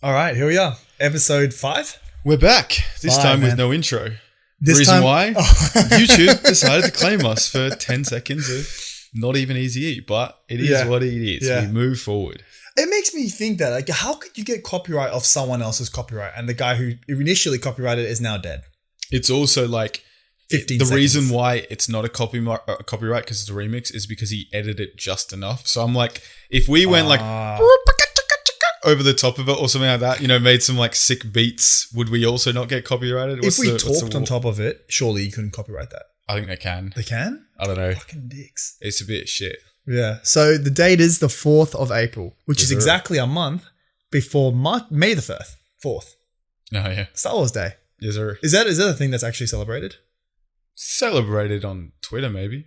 All right, here we are. Episode 5. We're back. This Bye, time with man. no intro. This Reason time- why? Oh. YouTube decided to claim us for 10 seconds of not even easy eat, but it is Yeah. what it is. Yeah. We move forward. It makes me think that, like, how could you get copyright off someone else's copyright and the guy who initially copyrighted it is now dead? It's also like 15 the seconds. reason why it's not a copyright because it's a remix is because he edited it just enough. So I'm like, if we went like over the top of it or something like that, made some like sick beats, would we also not get copyrighted? If we talked on top of it, surely you couldn't copyright that. I think they can. They can? I don't know. Fucking dicks. It's a bit shit. Yeah. So the date is the 4th of April, which is Is it? exactly a month before May the 4th. No, yeah. Star Wars Day. Is there Is that a thing that's actually celebrated? celebrated on Twitter maybe?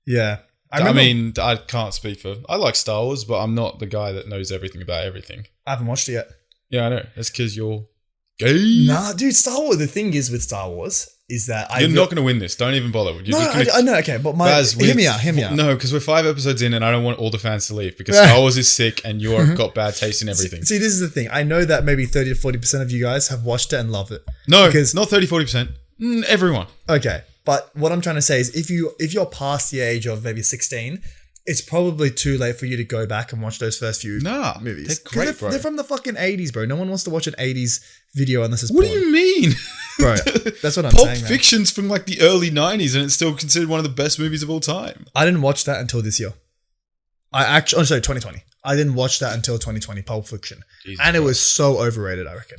Yeah. I mean, I can't speak for... I like Star Wars, but I'm not the guy that knows everything about everything. I haven't watched it yet. Yeah, I know. That's because you're gay. Nah, dude, Star Wars, the thing is with Star Wars is that You're not going to win this. Don't even bother. You're just gonna, I know, okay, but Baz, hear me out. No, because we're 5 episodes in and I don't want all the fans to leave because Star Wars is sick and you've got bad taste in everything. See, this is the thing. I know that maybe 30 to 40% of you guys have watched it and loved it. No, because- not 30, 40%. Everyone. Okay, but what I'm trying to say is if you're past the age of maybe 16, it's probably too late for you to go back and watch those first few Nah, movies. they're 'Cause great, bro. They're from the fucking 80s, bro. No one wants to watch an 80s video unless it's What porn. do you mean? Bro, that's what I'm Pulp saying, man. Fiction's from like the early 90s and it's still considered one of the best movies of all time. I didn't watch that until this year. 2020. I didn't watch that until 2020, Pulp Fiction. Jesus And it Christ. was so overrated, I reckon.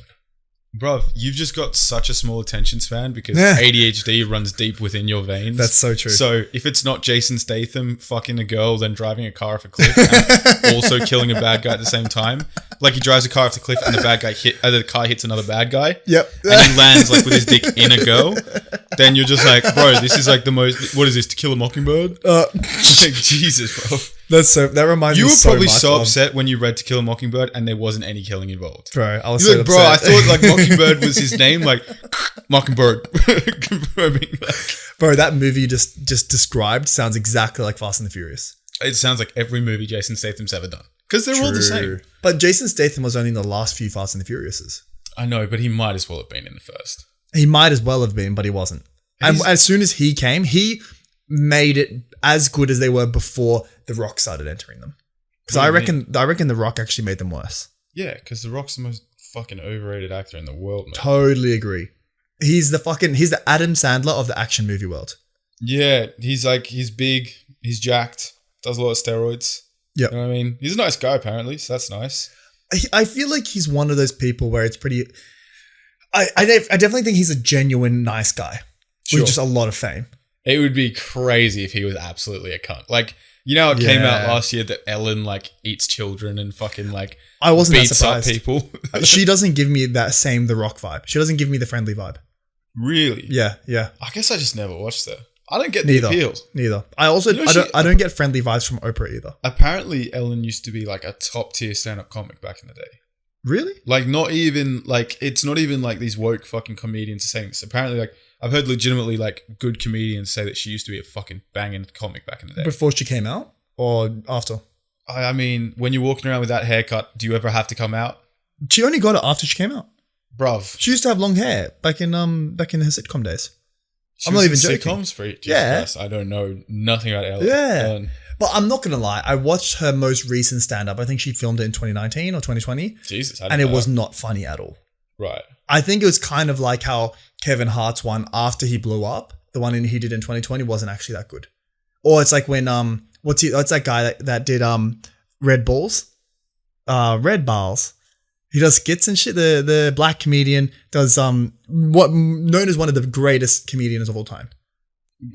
Bruv, you've just got such a small attention span because Yeah. ADHD runs deep within your veins. That's so true. So if it's not Jason Statham fucking a girl, then driving a car off a cliff and also killing a bad guy at the same time, like he drives a car off the cliff and the car hits another bad guy, Yep. and he lands like with his dick in a girl, then you're just like, bro, this is like the most. What is this? To Kill a Mockingbird? Like, Jesus, bro. That reminds You me were so probably much so of- upset when you read To Kill a Mockingbird and there wasn't any killing involved. Bro, I was You're so like, bro, I upset. thought like Mockingbird was his name, like Mockingbird. Confirming, like, Bro, that movie you just described sounds exactly like Fast and the Furious. it sounds like every movie Jason Statham's ever done because they're all the same. But Jason Statham was only in the last few Fast and the Furiouses. I know, but he might as well have been in the first. He might as well have been, but he wasn't. And He's- as soon as he came, he made it as good as they were before The Rock started entering them. Because What I do you reckon The Rock actually made them worse. Yeah, because The Rock's the most fucking overrated actor in the world, man. Totally agree. He's the Adam Sandler of the action movie world. Yeah, he's big, he's jacked, does a lot of steroids. Yep. You know what I mean? He's a nice guy, apparently, so that's nice. I feel like he's one of those people where it's pretty. I definitely think he's a genuine nice guy Sure. with just a lot of fame. It would be crazy if he was absolutely a cunt. Like, it came out Yeah. last year that Ellen, like, eats children and fucking, like, I wasn't that beats up surprised. people. She doesn't give me that same The Rock vibe. She doesn't give me the friendly vibe. Really? Yeah. I guess I just never watched her. I don't get the appeal. Neither. I also You know, I don't get friendly vibes from Oprah either. Apparently, Ellen used to be, like, a top-tier stand-up comic back in the day. Really? Like, it's not even, like, these woke fucking comedians saying this. Apparently, like, I've heard legitimately, like, good comedians say that she used to be a fucking banging comic back in the day. Before she came out or after? I mean, when you're walking around with that haircut, do you ever have to come out? She only got it after she came out. Bruv. She used to have long hair back in her sitcom days. She I'm was not in even joking. sitcoms for it. Yeah. Christ, I don't know nothing about Ellen. Yeah. Ellen. But I'm not gonna lie. I watched her most recent stand-up. I think she filmed it in 2019 or 2020, Jesus. I and didn't it know was that. not funny at all. Right. I think it was kind of like how Kevin Hart's one after he blew up, the one he did in 2020 wasn't actually that good. Or it's like when what's that guy that did Red Balls? Red Balls. He does skits and shit. The black comedian does what known as one of the greatest comedians of all time.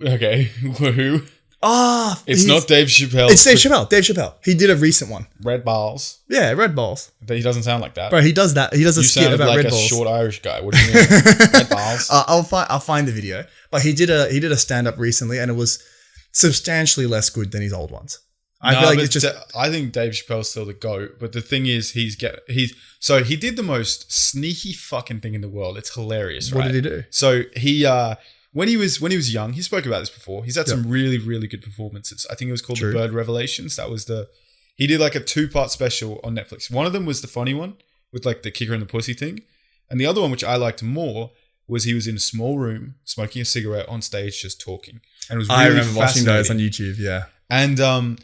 Okay. Who? It's He's- not Dave Chappelle. It's Dave Chappelle. Dave Chappelle. He did a recent one. Red Balls. Yeah, Red Balls. He doesn't sound like that. Bro, he does that. He does a You skit sounded about like Red a Balls. short Irish guy. What do you mean? Red Balls. I'll find the video. But he did a stand up recently, and it was substantially less good than his old ones. I feel like it's just I think Dave Chappelle's still the GOAT, but the thing is so he did the most sneaky fucking thing in the world. It's hilarious, right? what did he do? So he when he was young, he spoke about this before. He's had some really, really good performances. I think it was called True. The Bird Revelations. He did like a 2-part special on Netflix. One of them was the funny one with like the kicker and the pussy thing. And the other one, which I liked more, was he was in a small room smoking a cigarette on stage, just talking. And it was really I remember watching those on fascinating. YouTube. Yeah. And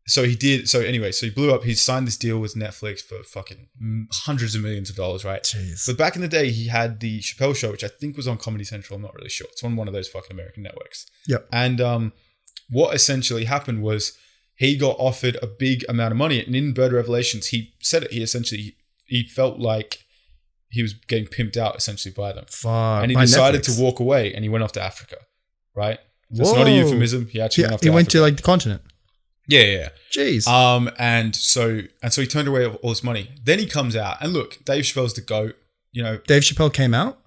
so he did. So anyway, so he blew up. He signed this deal with Netflix for fucking hundreds of millions of dollars, right? Jeez. But back in the day, he had the Chappelle Show, which I think was on Comedy Central. I'm not really sure. It's on one of those fucking American networks. Yep. And what essentially happened was he got offered a big amount of money. And in Bird Revelations, he said it. He essentially, he felt like he was getting pimped out essentially by them. Fuck. And he By decided Netflix. to walk away and he went off to Africa, right? That's not a Whoa. euphemism. He actually went off to He Africa. went to like the continent. Yeah. Jeez. And so he turned away all this money. Then he comes out, and look, Dave Chappelle's the GOAT. You know, Dave Chappelle came out.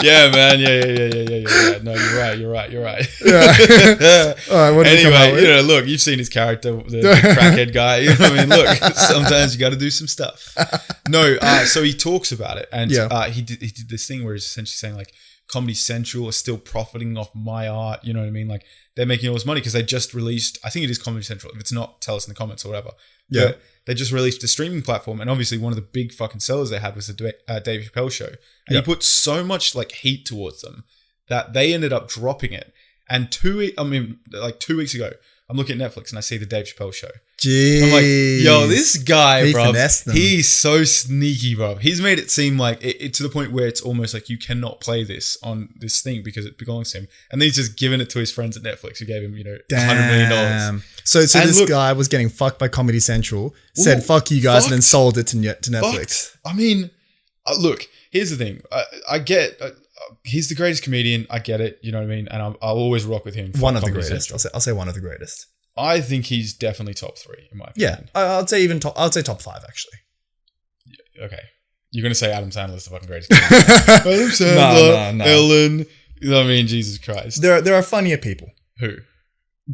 yeah, man, yeah. No, you're right. Yeah. All right. What did he come out Anyway, with? you know, look, you've seen his character, the crackhead guy. You know what I mean? Look, sometimes you got to do some stuff. No, so he talks about it, and he did this thing where he's essentially saying like, Comedy Central is still profiting off my art. You know what I mean? Like they're making all this money because they just released. I think it is Comedy Central. If it's not, tell us in the comments or whatever. Yeah. But they just released a streaming platform, and obviously one of the big fucking sellers they had was the Dave Chappelle Show, and he put so much like heat towards them that they ended up dropping it. And 2 weeks ago, I'm looking at Netflix and I see the Dave Chappelle Show. Jeez. I'm like, yo, this guy, He bro, finessed them. he's so sneaky, bro. He's made it seem like it to the point where it's almost like you cannot play this on this thing because it belongs to him. And then he's just giving it to his friends at Netflix who gave him, $100 million. So And this look- guy was getting fucked by Comedy Central, said fuck you guys, and then sold it to Netflix. Fucked. I mean, look, here's the thing. I get, he's the greatest comedian. I get it. You know what I mean? And I'll always rock with him. One of the Comedy greatest. Central. I'll say one of the greatest. I think he's definitely top 3 in my Yeah, opinion. I'd say even top. I'd say top 5 actually. Okay. You're going to say Adam Sandler's the fucking greatest comedian. Adam Sandler, No. Ellen. You know what I mean? Jesus Christ. There are funnier people. Who?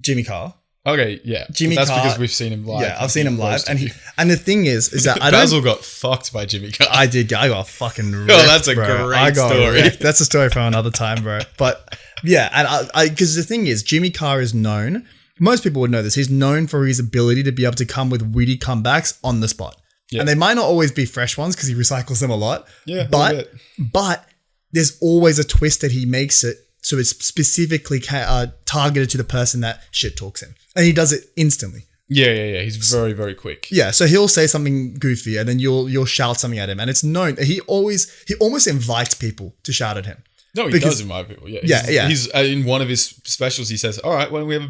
Jimmy Carr. Okay, yeah. Jimmy But that's Carr- because we've seen him live. Yeah, I've seen him live, Roasted and you. the thing is that I Basil don't. got fucked by Jimmy Carr. I did. I got fucking. Wrecked, that's a bro. great I got story. wrecked. That's a story for another time, bro. But yeah, and I because the thing is, Jimmy Carr is known. Most people would know this. He's known for his ability to be able to come with witty comebacks on the spot. Yeah. And they might not always be fresh ones because he recycles them a lot. Yeah, a little But bit. but there's always a twist that he makes it so it's specifically targeted to the person that shit talks him. And he does it instantly. Yeah. He's very, very quick. Yeah, so he'll say something goofy and then you'll shout something at him. And it's known that he almost invites people to shout at him. No, he Because- does in my people. Yeah, Yeah. He's in one of his specials. He says, "All right, why don't we have a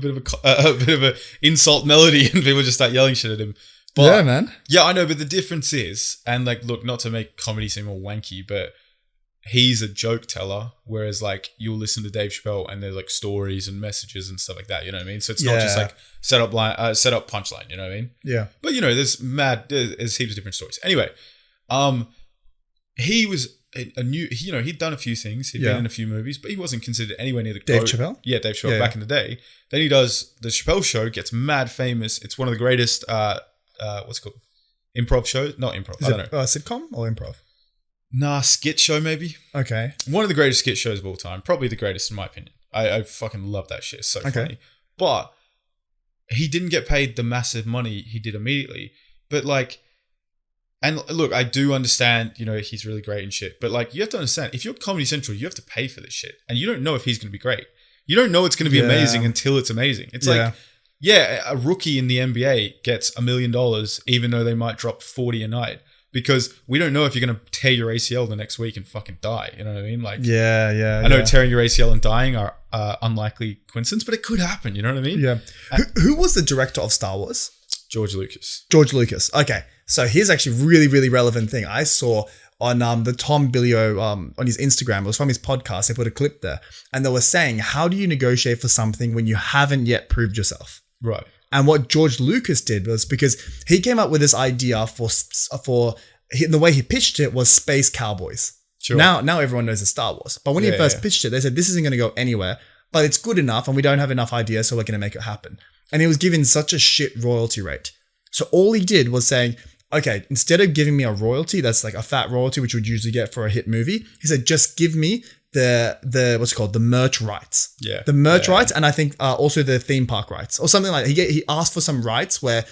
bit of a insult melody?" And people just start yelling shit at him. But, Yeah, man. Yeah, I know, but the difference is, and like, look, not to make comedy seem all wanky, but he's a joke teller, whereas like you'll listen to Dave Chappelle and there's like stories and messages and stuff like that. You know what I mean? So it's not just Yeah. like set up punchline. You know what I mean? Yeah. But you know, there's heaps of different stories. Anyway, he was a new, he'd done a few things. He'd been in a few movies, but he wasn't considered anywhere near the Dave GOAT. Chappelle? Yeah, Dave Chappelle Yeah, back in the day. Then he does the Chappelle Show, gets mad famous. It's one of the greatest, what's it called? Improv shows? Not improv. Is I don't it know. sitcom or improv? Nah, skit show maybe. Okay. One of the greatest skit shows of all time. Probably the greatest in my opinion. I fucking love that shit. It's so funny. But he didn't get paid the massive money he did immediately. But like, and look, I do understand, he's really great and shit. But like, you have to understand, if you're Comedy Central, you have to pay for this shit. And you don't know if he's going to be great. You don't know it's going to be amazing until it's amazing. It's like, a rookie in the NBA gets $1 million, even though they might drop 40 a night. Because we don't know if you're going to tear your ACL the next week and fucking die. You know what I mean? Like, I know tearing your ACL and dying are unlikely coincidence, but it could happen. You know what I mean? Yeah. Who was the director of Star Wars? George Lucas. George Lucas. Okay. So here's actually a really, really relevant thing. I saw on the Tom Billio on his Instagram. It was from his podcast. They put a clip there. And they were saying, how do you negotiate for something when you haven't yet proved yourself? Right. And what George Lucas did was because he came up with this idea for the way he pitched it was Space Cowboys. Sure. Now everyone knows it's Star Wars. But when he first pitched it, they said, this isn't going to go anywhere, but it's good enough and we don't have enough ideas, so we're going to make it happen. And he was given such a shit royalty rate. So all he did was saying, okay, instead of giving me a royalty, that's like a fat royalty, which would usually get for a hit movie, he said, just give me the what's it called, the merch rights. Yeah. The merch rights, and I think also the theme park rights or something like that. He asked for some rights where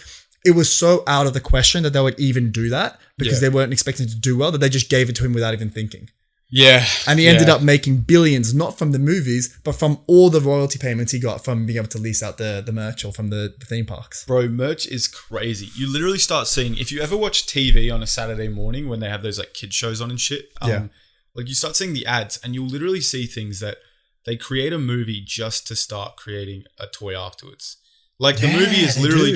it was so out of the question that they would even do that because Yeah. they weren't expecting to do well that they just gave it to him without even thinking. Yeah. And he ended up making billions, not from the movies, but from all the royalty payments he got from being able to lease out the merch or from the theme parks. Bro, merch is crazy. You literally start seeing, if you ever watch TV on a Saturday morning when they have those like kid shows on and shit, like you start seeing the ads and you'll literally see things that they create a movie just to start creating a toy afterwards. Like the movie is literally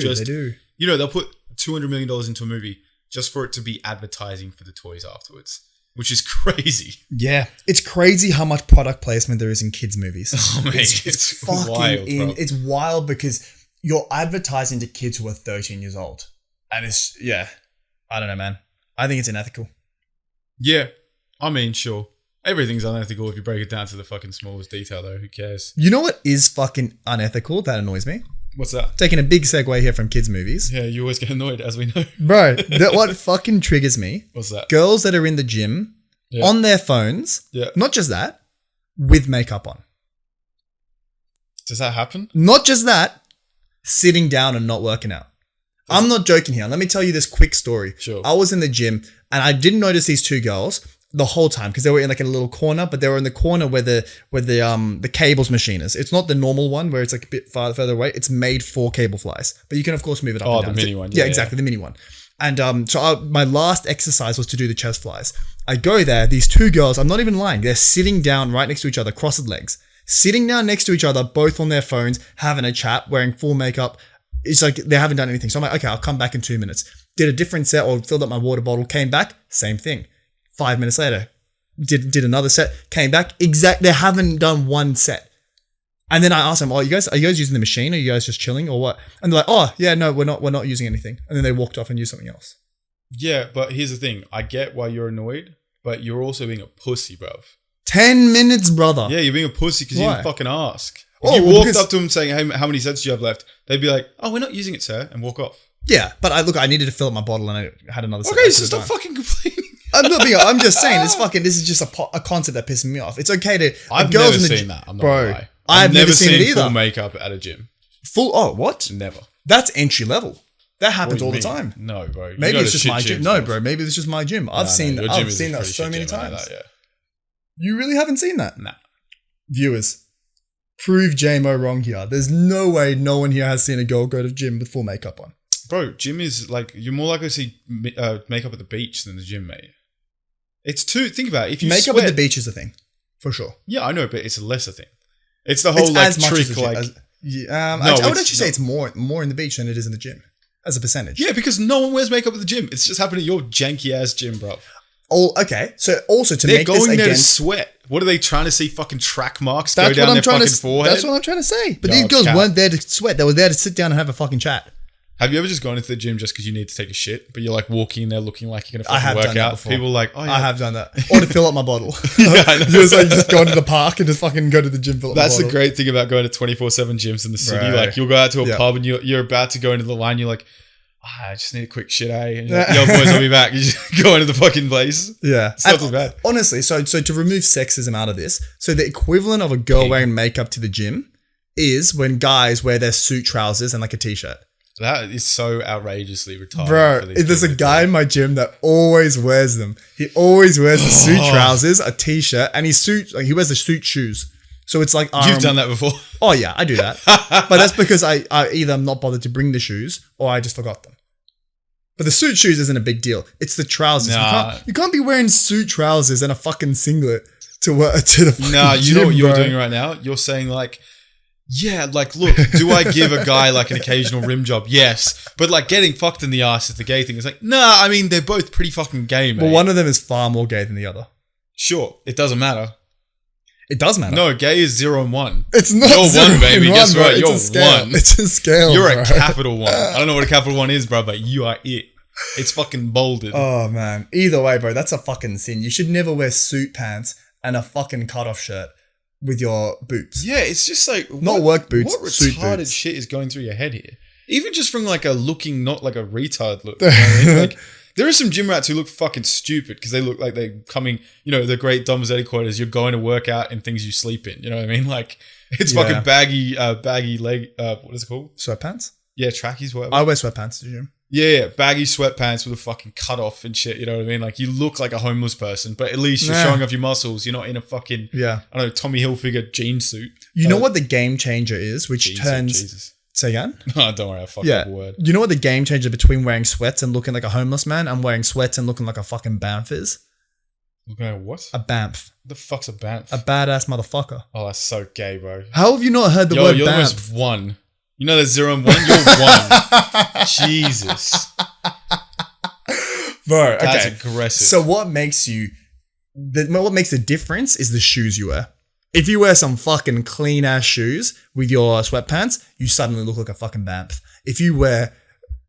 you know, they'll put $200 million into a movie just for it to be advertising for the toys afterwards, which is crazy. Yeah. It's crazy how much product placement there is in kids' movies. Oh, mate, it's fucking wild, bro. It's wild because you're advertising to kids who are 13 years old. And it's, I don't know, man. I think it's unethical. Yeah. I mean, sure. Everything's unethical if you break it down to the fucking smallest detail, though. Who cares? You know what is fucking unethical? That annoys me. What's that? Taking a big segue here from kids' movies. Yeah, you always get annoyed, as we know. Bro, what fucking triggers me? What's that? Girls that are in the gym on their phones. Yeah. Not just that, with makeup on. Does that happen? Not just that, sitting down and not working out. I'm not joking here. Let me tell you this quick story. Sure. I was in the gym and I didn't notice these two girls the whole time because they were in like a little corner, but they were in the corner where the cables machine is. It's not the normal one where it's like a bit further away. It's made for cable flies, but you can of course move it up and down. The mini one. Yeah, exactly, the mini one. And my last exercise was to do the chest flies. I go there. These two girls, I'm not even lying. They're sitting down right next to each other, crossed legs, sitting down next to each other, both on their phones, having a chat, wearing full makeup. It's like they haven't done anything. So I'm like, okay, I'll come back in 2 minutes. Did a different set or filled up my water bottle, came back, same thing. 5 minutes later, did another set, came back, they haven't done one set. And then I asked them, are you guys using the machine? Are you guys just chilling or what? And they're like, oh yeah, no, we're not using anything. And then they walked off and used something else. Yeah, but here's the thing. I get why you're annoyed, but you're also being a pussy, bruv. 10 minutes, brother. Yeah, you're being a pussy because you didn't fucking ask. If you walked up to them saying, hey, how many sets do you have left? They'd be like, oh, we're not using it, sir, and walk off. Yeah, but I needed to fill up my bottle and I had another set. Okay, so stop fucking complaining. I'm just saying, this is just a concept that pisses me off. It's okay to... I've never seen that, I'm not gonna lie. I've never seen it either. Full makeup at a gym. What? Never. That's entry level. That happens all the time. No, bro. Maybe it's just my gym. No, bro. Maybe it's just my gym. I've seen that so many times. You really haven't seen that? Nah. Viewers, prove JMO wrong here. There's no way no one here has seen a girl go to gym with full makeup on. Bro, gym is like, you're more likely to see makeup at the beach than the gym, mate. It's think about it. If you makeup sweat, at the beach is a thing, for sure. Yeah, I know, but it's a lesser thing. It's the whole like trick, like. I would actually say it's more in the beach than it is in the gym as a percentage. Yeah, because no one wears makeup at the gym. It's just happening at your janky ass gym, bro. Oh, okay. So also to make this they're going there to against sweat. What are they trying to see? Fucking track marks go down their fucking forehead. That's what I'm trying to say. But these girls weren't there to sweat. They were there to sit down and have a fucking chat. Have you ever just gone into the gym just because you need to take a shit, but you're like walking in there looking like you're gonna fucking work out? People are like, oh yeah, I have done that, or to fill up my bottle. Yeah, I know. Just go into the park and just fucking go to the gym. Fill up That's my the bottle. great thing about going to 24/7 gyms in the city. Right. Like you'll go out to a pub and you're about to go into the line. You're like, I just need a quick shit, eh? And you're like, yo, boys, I'll be back. You just go into the fucking place. Yeah, it's not too bad. Honestly, so to remove sexism out of this, so the equivalent of a girl wearing makeup to the gym is when guys wear their suit trousers and like a t-shirt. That is so outrageously retarded. Bro, there's a guy in my gym that always wears them. He always wears the suit trousers, a t-shirt, and he wears the suit shoes. So it's like you've done that before. Oh yeah, I do that. But that's because I either am not bothered to bring the shoes or I just forgot them. But the suit shoes isn't a big deal. It's the trousers. Nah. You can't be wearing suit trousers and a fucking singlet to the fucking Nah, you gym, know what you're bro. doing right now? You're saying like, yeah, like, look, do I give a guy like an occasional rim job? Yes. But like getting fucked in the ass is the gay thing. It's like, nah, I mean, they're both pretty fucking gay, mate. Well, one of them is far more gay than the other. Sure. It doesn't matter. It does matter. No, gay is 0 and 1. It's not You're 0 1, baby. and Guess 1, what? You're it's a scale. 1. It's a scale, You're bro. a capital 1. I don't know what a capital 1 is, bro, but you are it. It's fucking bolded. Oh, man. Either way, bro, that's a fucking sin. You should never wear suit pants and a fucking cut-off shirt with your boots. Yeah, it's just like... Not work boots, What suit retarded boots. shit is going through your head here? Even just from like a looking, not like a retard look. You know what I mean? Like, there are some gym rats who look fucking stupid because they look like they're coming, you know, the great Dom Zeddy quote is, you're going to work out in things you sleep in. You know what I mean? Like, it's fucking baggy leg, what is it called? Sweatpants? Yeah, trackies, whatever. I wear sweatpants to the gym. Yeah, baggy sweatpants with a fucking cut off and shit. You know what I mean? Like you look like a homeless person, but at least you're showing off your muscles. You're not in a fucking I don't know, Tommy Hilfiger jean suit. You know what the game changer is, which turns. Jesus. Say again? Oh, don't worry, I fucked up a word. You know what the game changer between wearing sweats and looking like a homeless man and wearing sweats and looking like a fucking Banff is? Looking at what? A Banff. The fuck's a Banff? A badass motherfucker. Oh, that's so gay, bro. How have you not heard the word you're Banff? almost one. You know there's 0 and 1? You're one. Jesus. Bro, okay. That's aggressive. So what makes the difference is the shoes you wear. If you wear some fucking clean ass shoes with your sweatpants, you suddenly look like a fucking Banff. If you wear,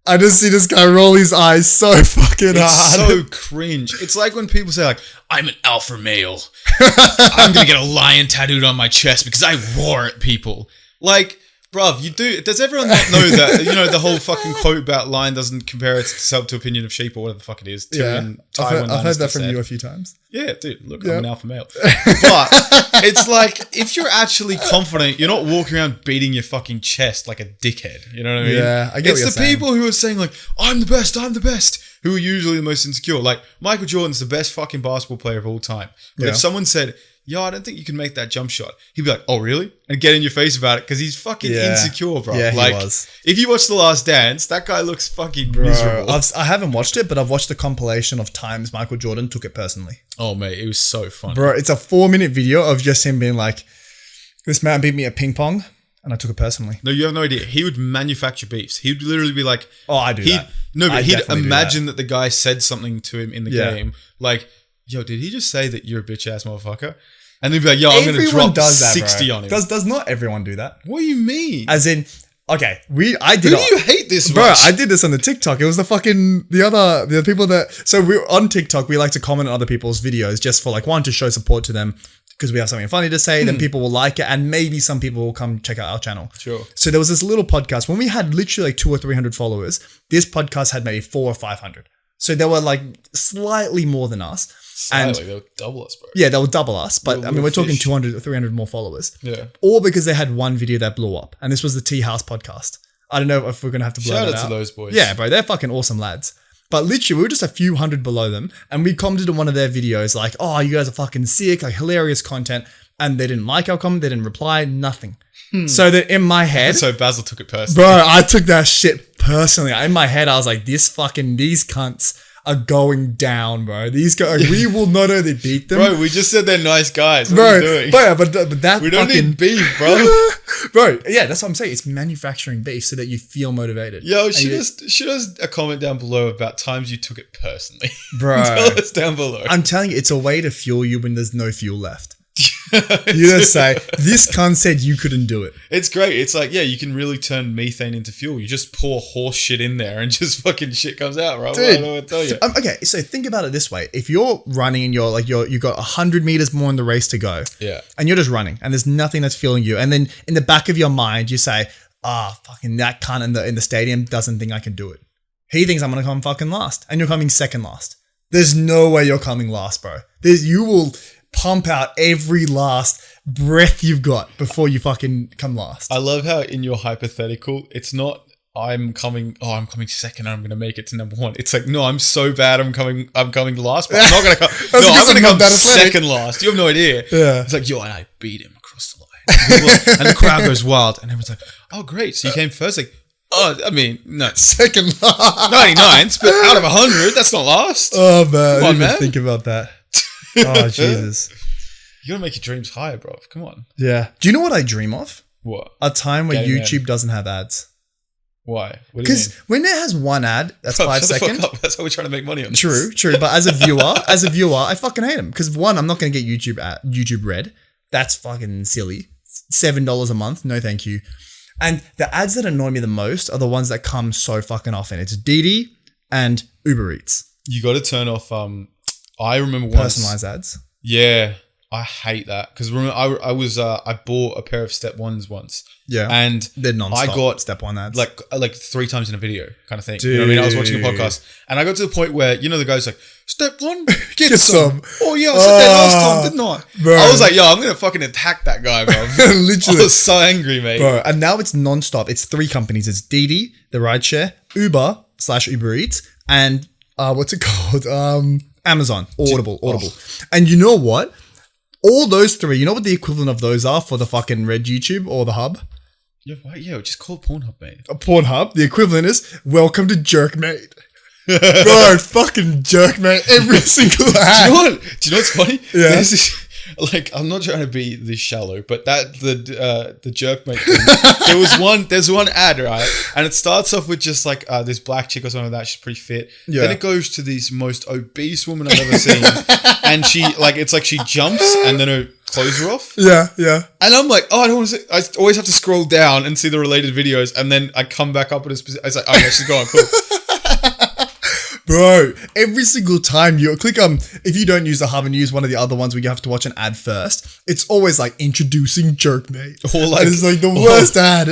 I just see this guy roll his eyes so fucking hard. It's so cringe. It's like when people say like, I'm an alpha male. I'm going to get a lion tattooed on my chest because I roar at people. Like, bruv, you do. Does everyone not know that? You know, the whole fucking quote about lion doesn't compare itself to opinion of sheep or whatever the fuck it is. I've heard that from you a few times. Yeah, dude, look, I'm an alpha male. But it's like, if you're actually confident, you're not walking around beating your fucking chest like a dickhead. You know what I mean? Yeah, I get what you're saying. It's the people who are saying like, I'm the best, who are usually the most insecure. Like, Michael Jordan's the best fucking basketball player of all time. But if someone said, yo, I don't think you can make that jump shot, he'd be like, oh, really? And get in your face about it because he's fucking insecure, bro. Yeah, like, he was. If you watch The Last Dance, that guy looks fucking miserable. I haven't watched it, but I've watched the compilation of times Michael Jordan took it personally. Oh, mate, it was so fun. Bro, it's a 4-minute video of just him being like, this man beat me at ping pong and I took it personally. No, you have no idea. He would manufacture beefs. He would literally be like, oh, I do that. No, but he'd imagine that the guy said something to him in the game. Like, yo, did he just say that you're a bitch ass motherfucker? And they'd be like, yo, I'm going to drop 60 on him. Does not everyone do that? What do you mean? As in, okay, I did it. Who do you hate this bro, much? I did this on the TikTok. It was the people that, so we're on TikTok, we like to comment on other people's videos just for like, one, to show support to them because we have something funny to say, then people will like it and maybe some people will come check out our channel. Sure. So there was this little podcast, when we had literally like 200 or 300 followers, this podcast had maybe 400 or 500. So they were like slightly more than us. Slightly, they would double us, bro. Yeah, they would double us. But I mean, we're talking 200 or 300 more followers. Yeah. Or because they had one video that blew up. And this was the Tea House podcast. I don't know if we're going to have to blow Shout that out out. to those boys. Yeah, bro. They're fucking awesome lads. But literally, we were just a few hundred below them. And we commented on one of their videos like, oh, you guys are fucking sick, like hilarious content. And they didn't like our comment. They didn't reply, nothing. So that in my head. So Basil took it personally. Bro, I took that shit personally. In my head, I was like, these cunts are going down, bro. These guys, we will not only beat them. Bro, we just said they're nice guys. What are you doing? Bro, but that we don't need beef, bro. Bro, yeah, that's what I'm saying. It's manufacturing beef so that you feel motivated. Yo, shoot us a comment down below about times you took it personally. Bro. Tell us down below. I'm telling you, it's a way to fuel you when there's no fuel left. You just say, this cunt said you couldn't do it. It's great. It's like, yeah, you can really turn methane into fuel. You just pour horse shit in there and just fucking shit comes out, right? Dude, I don't know what to tell you. Okay, so think about it this way. If you're running and you got 100 meters more in the race to go. Yeah. And you're just running and there's nothing that's fueling you. And then in the back of your mind, you say, fucking that cunt in the stadium doesn't think I can do it. He thinks I'm going to come fucking last. And you're coming second last. There's no way you're coming last, bro. You will pump out every last breath you've got before you fucking come last. I love how in your hypothetical, it's not I'm coming second and I'm going to make it to number one. It's like, no, I'm so bad I'm coming last, but I'm not going to come. No, I'm going to come second last. You have no idea. Yeah. It's like, yo, and I beat him across the line. And the crowd goes wild and everyone's like, oh, great. So you came first. Like, oh, I mean, no. Second last. 99th, but out of 100, that's not last. Oh, man. Come on, I didn't even think about that. Oh, Jesus. You gotta make your dreams higher, bro. Come on. Yeah. Do you know what I dream of? What? A time where Getting YouTube doesn't have ads. Why? What do you mean? Because when it has one ad, that's Bro, 5 shut the fuck seconds. up. That's how we're trying to make money on this. True. But as a viewer, I fucking hate them. Because one, I'm not going to get YouTube Red. That's fucking silly. $7 a month. No, thank you. And the ads that annoy me the most are the ones that come so fucking often. It's Didi and Uber Eats. You got to turn off. I remember once. Personalized ads. Yeah, I hate that because remember I bought a pair of Step Ones once. Yeah, and they're non-stop. I got Step One ads like 3 times in a video kind of thing. Dude. You know what I mean? I was watching a podcast and I got to the point where the guy's like, Step One, get some. Oh yeah, I said that last time, didn't I? Bro. I was like, yo, I'm gonna fucking attack that guy, bro. Literally, I was so angry, mate. Bro, and now it's non-stop. It's 3 companies. It's Didi, the rideshare, Uber, / Uber Eats and what's it called? Amazon, Audible. And you know what? All those three, you know what the equivalent of those are for the fucking red YouTube or the hub? Yeah, just call it Pornhub, mate. A Pornhub. The equivalent is welcome to Jerkmate. Bro, fucking Jerkmate. Every single ad. Do you know what's funny? Yeah. There's this, like, I'm not trying to be this shallow, but the Jerkmate thing. There's one ad, right? And it starts off with just like this black chick or something like that. She's pretty fit. Yeah. Then it goes to this most obese woman I've ever seen, and it's like she jumps and then her clothes are off. Yeah. And I'm like, I don't want to see. I always have to scroll down and see the related videos, and then I come back up at a specific. I was like, oh yeah, she's gone. Cool. Bro, every single time you click if you don't use the hub and use one of the other ones where you have to watch an ad first, it's always like introducing Jerkmate. Or like, and it's like the worst ad.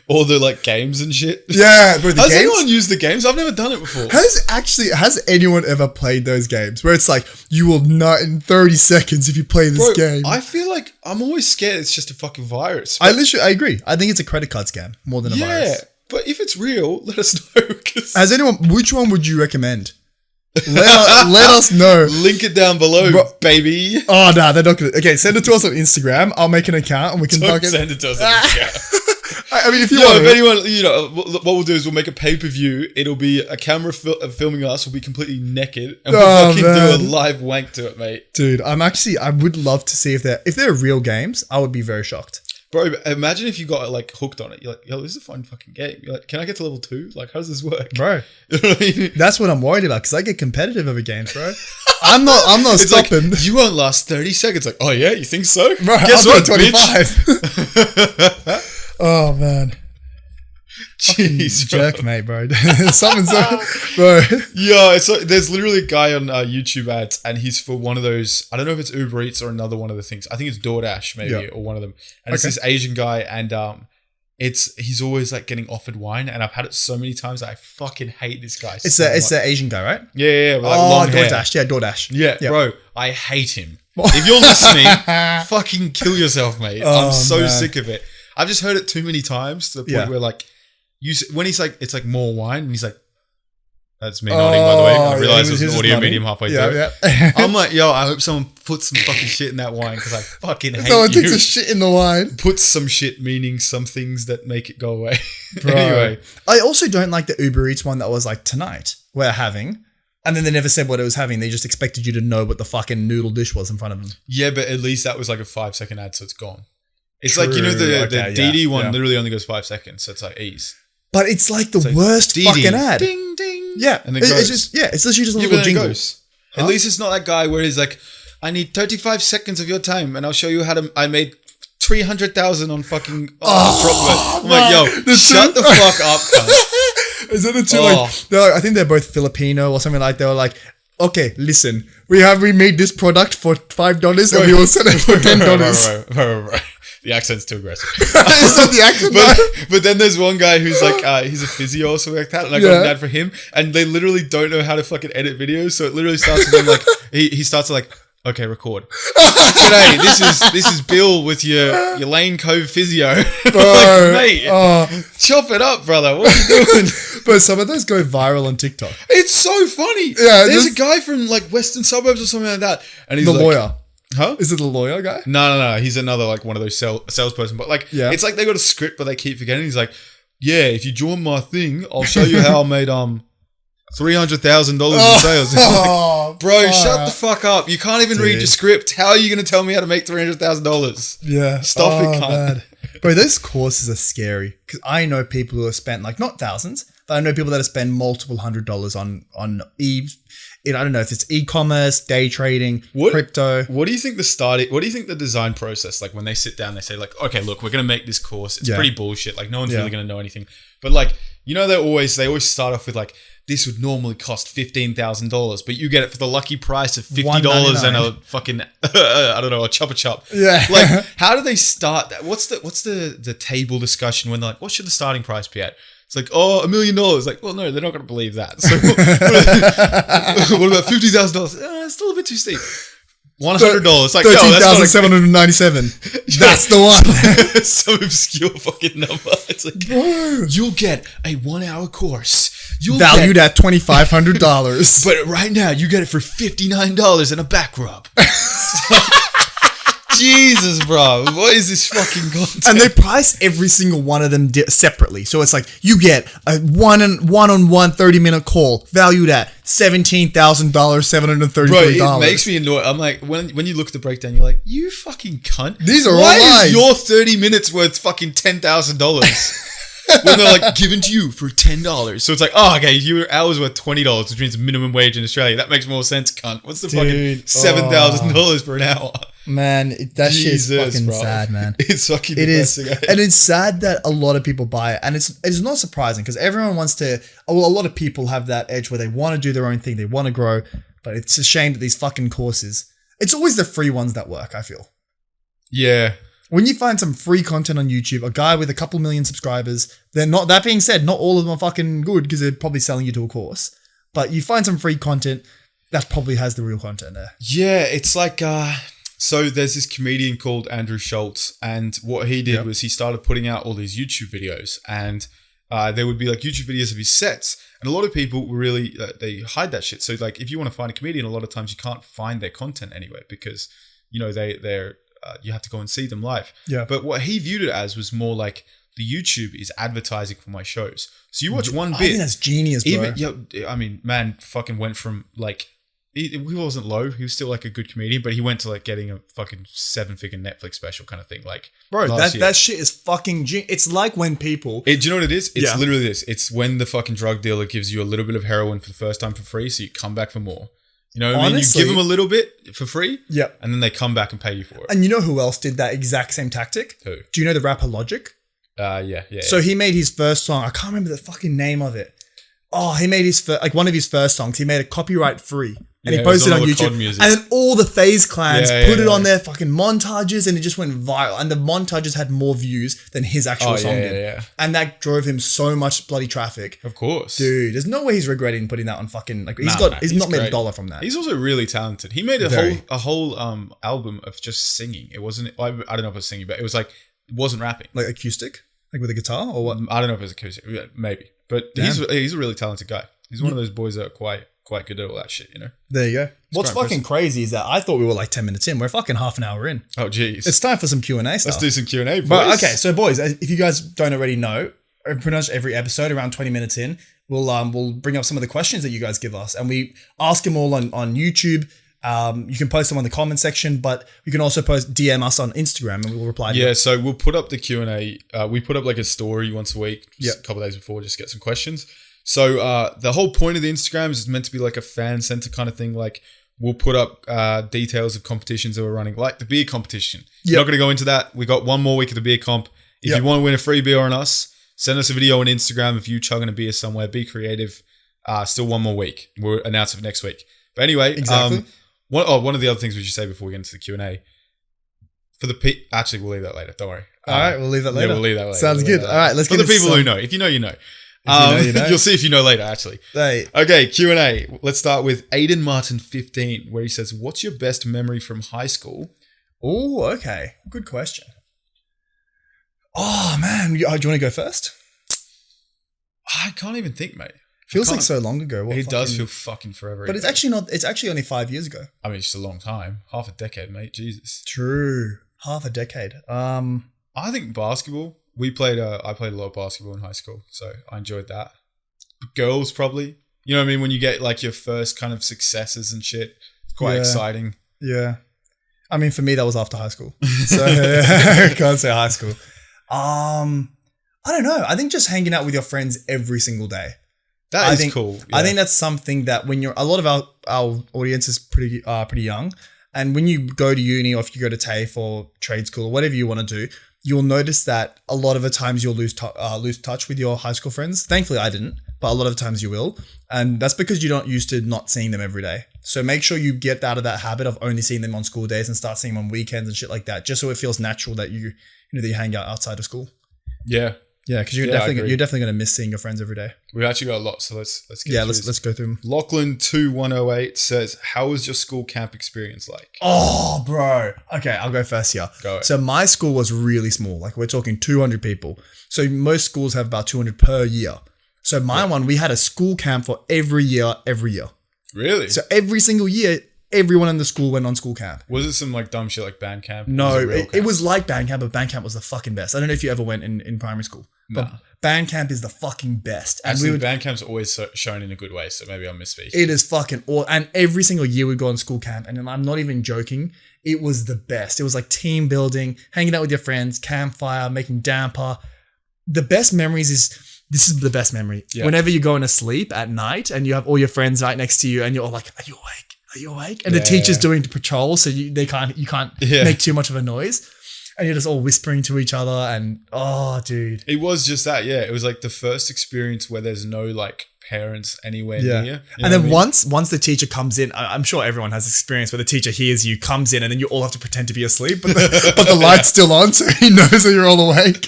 Or the like games and shit. Yeah, bro. Has anyone used the games? I've never done it before. Has anyone ever played those games where it's like you will nut in 30 seconds if you play this game? I feel like I'm always scared it's just a fucking virus. I agree. I think it's a credit card scam more than a virus. But if it's real, let us know. Which one would you recommend? Let us know. Link it down below, baby. Oh, no, they're not going to. Okay, send it to us on Instagram. I'll make an account and we can fucking send it to us on Instagram. I mean, if you want if anyone, what we'll do is we'll make a pay-per-view. It'll be a camera filming us. We'll be completely naked and we'll fucking do a live wank to it, mate. Dude, I would love to see if they're real games. I would be very shocked. Bro, imagine if you got like hooked on it. You're like, yo, this is a fun fucking game. You're like, can I get to level 2? Like, how does this work? Bro, you know what I mean? That's what I'm worried about because I get competitive over games, bro. I'm not stopping. Like, you won't last 30 seconds. Like, oh yeah, you think so? Bro, guess what, 25. Oh man. Jeez, jerk, mate, bro. Something's bro. Yeah, it's like, there's literally a guy on YouTube ads, and he's for one of those. I don't know if it's Uber Eats or another one of the things. I think it's DoorDash, maybe, or one of them. And it's this Asian guy, and he's always like getting offered wine, and I've had it so many times. I fucking hate this guy. It's the Asian guy, right? Yeah. Like long DoorDash. Hair. Yeah, DoorDash. Yeah, bro, I hate him. If you're listening, fucking kill yourself, mate. I'm so sick of it. I've just heard it too many times to the point where like. When he's like, it's like more wine, and he's like, that's me nodding, by the way. I realized there's an audio medium halfway through. Yeah. I'm like, yo, I hope someone puts some fucking shit in that wine because I fucking hate someone takes a shit in the wine. Puts some shit, meaning some things that make it go away. Anyway. I also don't like the Uber Eats one that was like, tonight we're having, and then they never said what it was having. They just expected you to know what the fucking noodle dish was in front of them. Yeah, but at least that was like a 5-second ad, so it's gone. It's true. Like, you know, the DD one literally only goes 5 seconds, so it's like ease. But it's like the worst fucking ad. Ding, ding. Yeah. And then it's just, it's literally just a little jingle. At least it's not that guy where he's like, I need 35 seconds of your time and I'll show you how to, I made 300,000 on fucking Dropware. I'm like, yo, shut the fuck up, cunt. Is that the two, I think they're both Filipino or something like that. They were like, okay, listen, we made this product for $5 and we will sell it for $10. Right. The accent's too aggressive. It's not the accent, but then there's one guy who's like, he's a physio or something like that, and I got an ad for him, and they literally don't know how to fucking edit videos, so it literally starts with him like, he starts like, okay, record. G'day, this is Bill with your Lane Cove physio. Like, mate, chop it up, brother. What are you doing? But some of those go viral on TikTok. It's so funny. Yeah, there's a guy from like Western Suburbs or something like that, and he's the lawyer. Huh? Is it the lawyer guy? No. He's another like one of those salesperson. But like, it's like they got a script, but they keep forgetting. He's like, yeah, if you join my thing, I'll show you how I made $300,000 in sales. Like, bro, shut the fuck up! You can't even read your script. How are you going to tell me how to make $300,000? Yeah, stop it, cunt. Bro, those courses are scary because I know people who have spent like not thousands, but I know people that have spent multiple $100s on I don't know if it's e-commerce, day trading, crypto. What do you think the design process, like when they sit down, they say like, okay, look, we're going to make this course. It's pretty bullshit. Like no one's really going to know anything. But like, you know, they always start off with like, this would normally cost $15,000, but you get it for the lucky price of $50 and a fucking, I don't know, a chopper chop. Yeah. Like, how do they start that? What's the table discussion when they're like, what should the starting price be at? It's like, oh, $1 million. Like, well, no, they're not going to believe that. So what about $50,000? It's still a bit too steep. $100. It's like, $13,797. That's the one. Some obscure fucking number. It's like, bro, you'll get a 1-hour course valued at $2,500. But right now, you get it for $59 and a back rub. Jesus, bro. What is this fucking content? And they price every single one of them separately. So it's like you get a one-on-one 30-minute call valued at $17,733. Bro, it makes me annoyed. I'm like, when you look at the breakdown, you're like, you fucking cunt. These are Why all lies. is your 30 minutes worth fucking $10,000? When they're like, given to you for $10. So it's like, oh, okay, your hour's worth $20, which means minimum wage in Australia. That makes more sense, cunt. What's the fucking $7,000 for an hour? Man, that shit is fucking bro. sad, man. It's fucking It is, depressing. and it's sad that a lot of people buy it, and it's not surprising because everyone wants to. Well, a lot of people have that edge where they want to do their own thing, they want to grow, but it's a shame that these fucking courses. It's always the free ones that work. I feel. Yeah. When you find some free content on YouTube, a guy with a couple million subscribers, they're not. That being said, not all of them are fucking good because they're probably selling you to a course. But you find some free content that probably has the real content there. Yeah, it's like. So there's this comedian called Andrew Schultz, and what he did was he started putting out all these YouTube videos, and there would be like YouTube videos of his sets, and a lot of people really they hide that shit. So like if you want to find a comedian, a lot of times you can't find their content anywhere because you know they're you have to go and see them live. Yeah. But what he viewed it as was more like the YouTube is advertising for my shows. So you watch one I bit. think that's genius, bro. I mean, man, fucking went from like. He wasn't low. He was still like a good comedian, but he went to like getting a fucking 7-figure Netflix special kind of thing. Like, bro, that shit is fucking. It's like when people. Do you know what it is? It's literally this. It's when the fucking drug dealer gives you a little bit of heroin for the first time for free, so you come back for more. You know what I mean? You give them a little bit for free, and then they come back and pay you for it. And you know who else did that exact same tactic? Who? Do you know the rapper Logic? Yeah. So he made his first song. I can't remember the fucking name of it. Oh, he made one of his first songs. He made it copyright free. And he posted it on YouTube. And then all the FaZe clans put it on their fucking montages and it just went viral. And the montages had more views than his actual song did. Yeah. And that drove him so much bloody traffic. Of course. Dude, there's no way he's regretting putting that on fucking... Like, he's not made $1 from that. He's also really talented. He made a whole album of just singing. It wasn't... I don't know if it was singing, but it was like... It wasn't rapping. Like acoustic? Like with a guitar or what? I don't know if it was acoustic. Maybe. But he's a really talented guy. He's one of those boys that are quite good at all that shit, you know? There you go. What's fucking crazy is that I thought we were like 10 minutes in. We're fucking half an hour in. Oh, jeez. It's time for some Q&A stuff. Let's do some Q&A, boys. But okay, so boys, if you guys don't already know, pretty much every episode, around 20 minutes in, we'll bring up some of the questions that you guys give us. And we ask them all on YouTube. You can post them on the comment section, but you can also DM us on Instagram and we'll reply to you. So we'll put up the Q&A. We put up like a story once a week, just a couple of days before, just get some questions. So the whole point of the Instagram is meant to be like a fan center kind of thing. Like we'll put up details of competitions that we're running, like the beer competition. Not going to go into that. We got one more week of the beer comp. If you want to win a free beer on us, send us a video on Instagram of you chugging a beer somewhere. Be creative. Still one more week. We'll announce it next week. But anyway, one of the other things we should say before we get into the Q&A. Actually, we'll leave that later. Don't worry. All right, we'll leave that later. Yeah, we'll leave that later. Sounds good. All right, let's get the people who know. If you know, you know. You know. You'll see if you know later, actually. Hey. Okay, Q&A. Let's start with Aiden Martin 15, where he says, what's your best memory from high school? Oh, okay. Good question. Oh, man. Do you want to go first? I can't even think, mate. Feels like so long ago. It does feel fucking forever But ago. it's actually not. It's actually only 5 years ago. I mean, it's just a long time. Half a decade, mate. Jesus. True. Half a decade. I think basketball. I played a lot of basketball in high school, so I enjoyed that. But girls, probably. You know what I mean? When you get like your first kind of successes and shit, it's quite exciting. Yeah. I mean, for me, that was after high school. So I can't say high school. I don't know. I think just hanging out with your friends every single day. That is cool. Yeah. I think that's something that when a lot of our audience is pretty young. And when you go to uni or if you go to TAFE or trade school or whatever you want to do, you'll notice that a lot of the times you'll lose touch with your high school friends. Thankfully, I didn't, but a lot of the times you will. And that's because you're not used to not seeing them every day. So make sure you get out of that habit of only seeing them on school days and start seeing them on weekends and shit like that, just so it feels natural that that you hang out outside of school. Yeah. Yeah, because you're definitely going to miss seeing your friends every day. We've actually got a lot, so let's get let's go through them. Lachlan2108 says, "How was your school camp experience like?" Oh, bro. Okay, I'll go first here. Go. So my school was really small. Like we're talking 200 people. So most schools have about 200 per year. So my one, we had a school camp for every year. Really? So every single year, everyone in the school went on school camp. Was it some like dumb shit like band camp? No, real it was like band camp, but band camp was the fucking best. I don't know if you ever went in primary school. But Nah. band camp is the fucking best. And Actually, band camp's always shown in a good way, so maybe I'm misspeaking. it is fucking awesome. And every single year we'd go on school camp, and I'm not even joking. It was the best. It was like team building, hanging out with your friends, campfire, making damper. The best memories this is the best memory. Yeah. Whenever you're going to sleep at night and you have all your friends right next to you and you're all like, are you awake? Are you awake? And the teacher's doing the patrol, so you can't make too much of a noise. And you're just all whispering to each other and, oh, dude. It was just that, yeah. It was like the first experience where there's no like parents anywhere near. You know And then what I mean? once the teacher comes in, I'm sure everyone has experience where the teacher hears you, comes in, and then you all have to pretend to be asleep, but the light's still on, so he knows that you're all awake.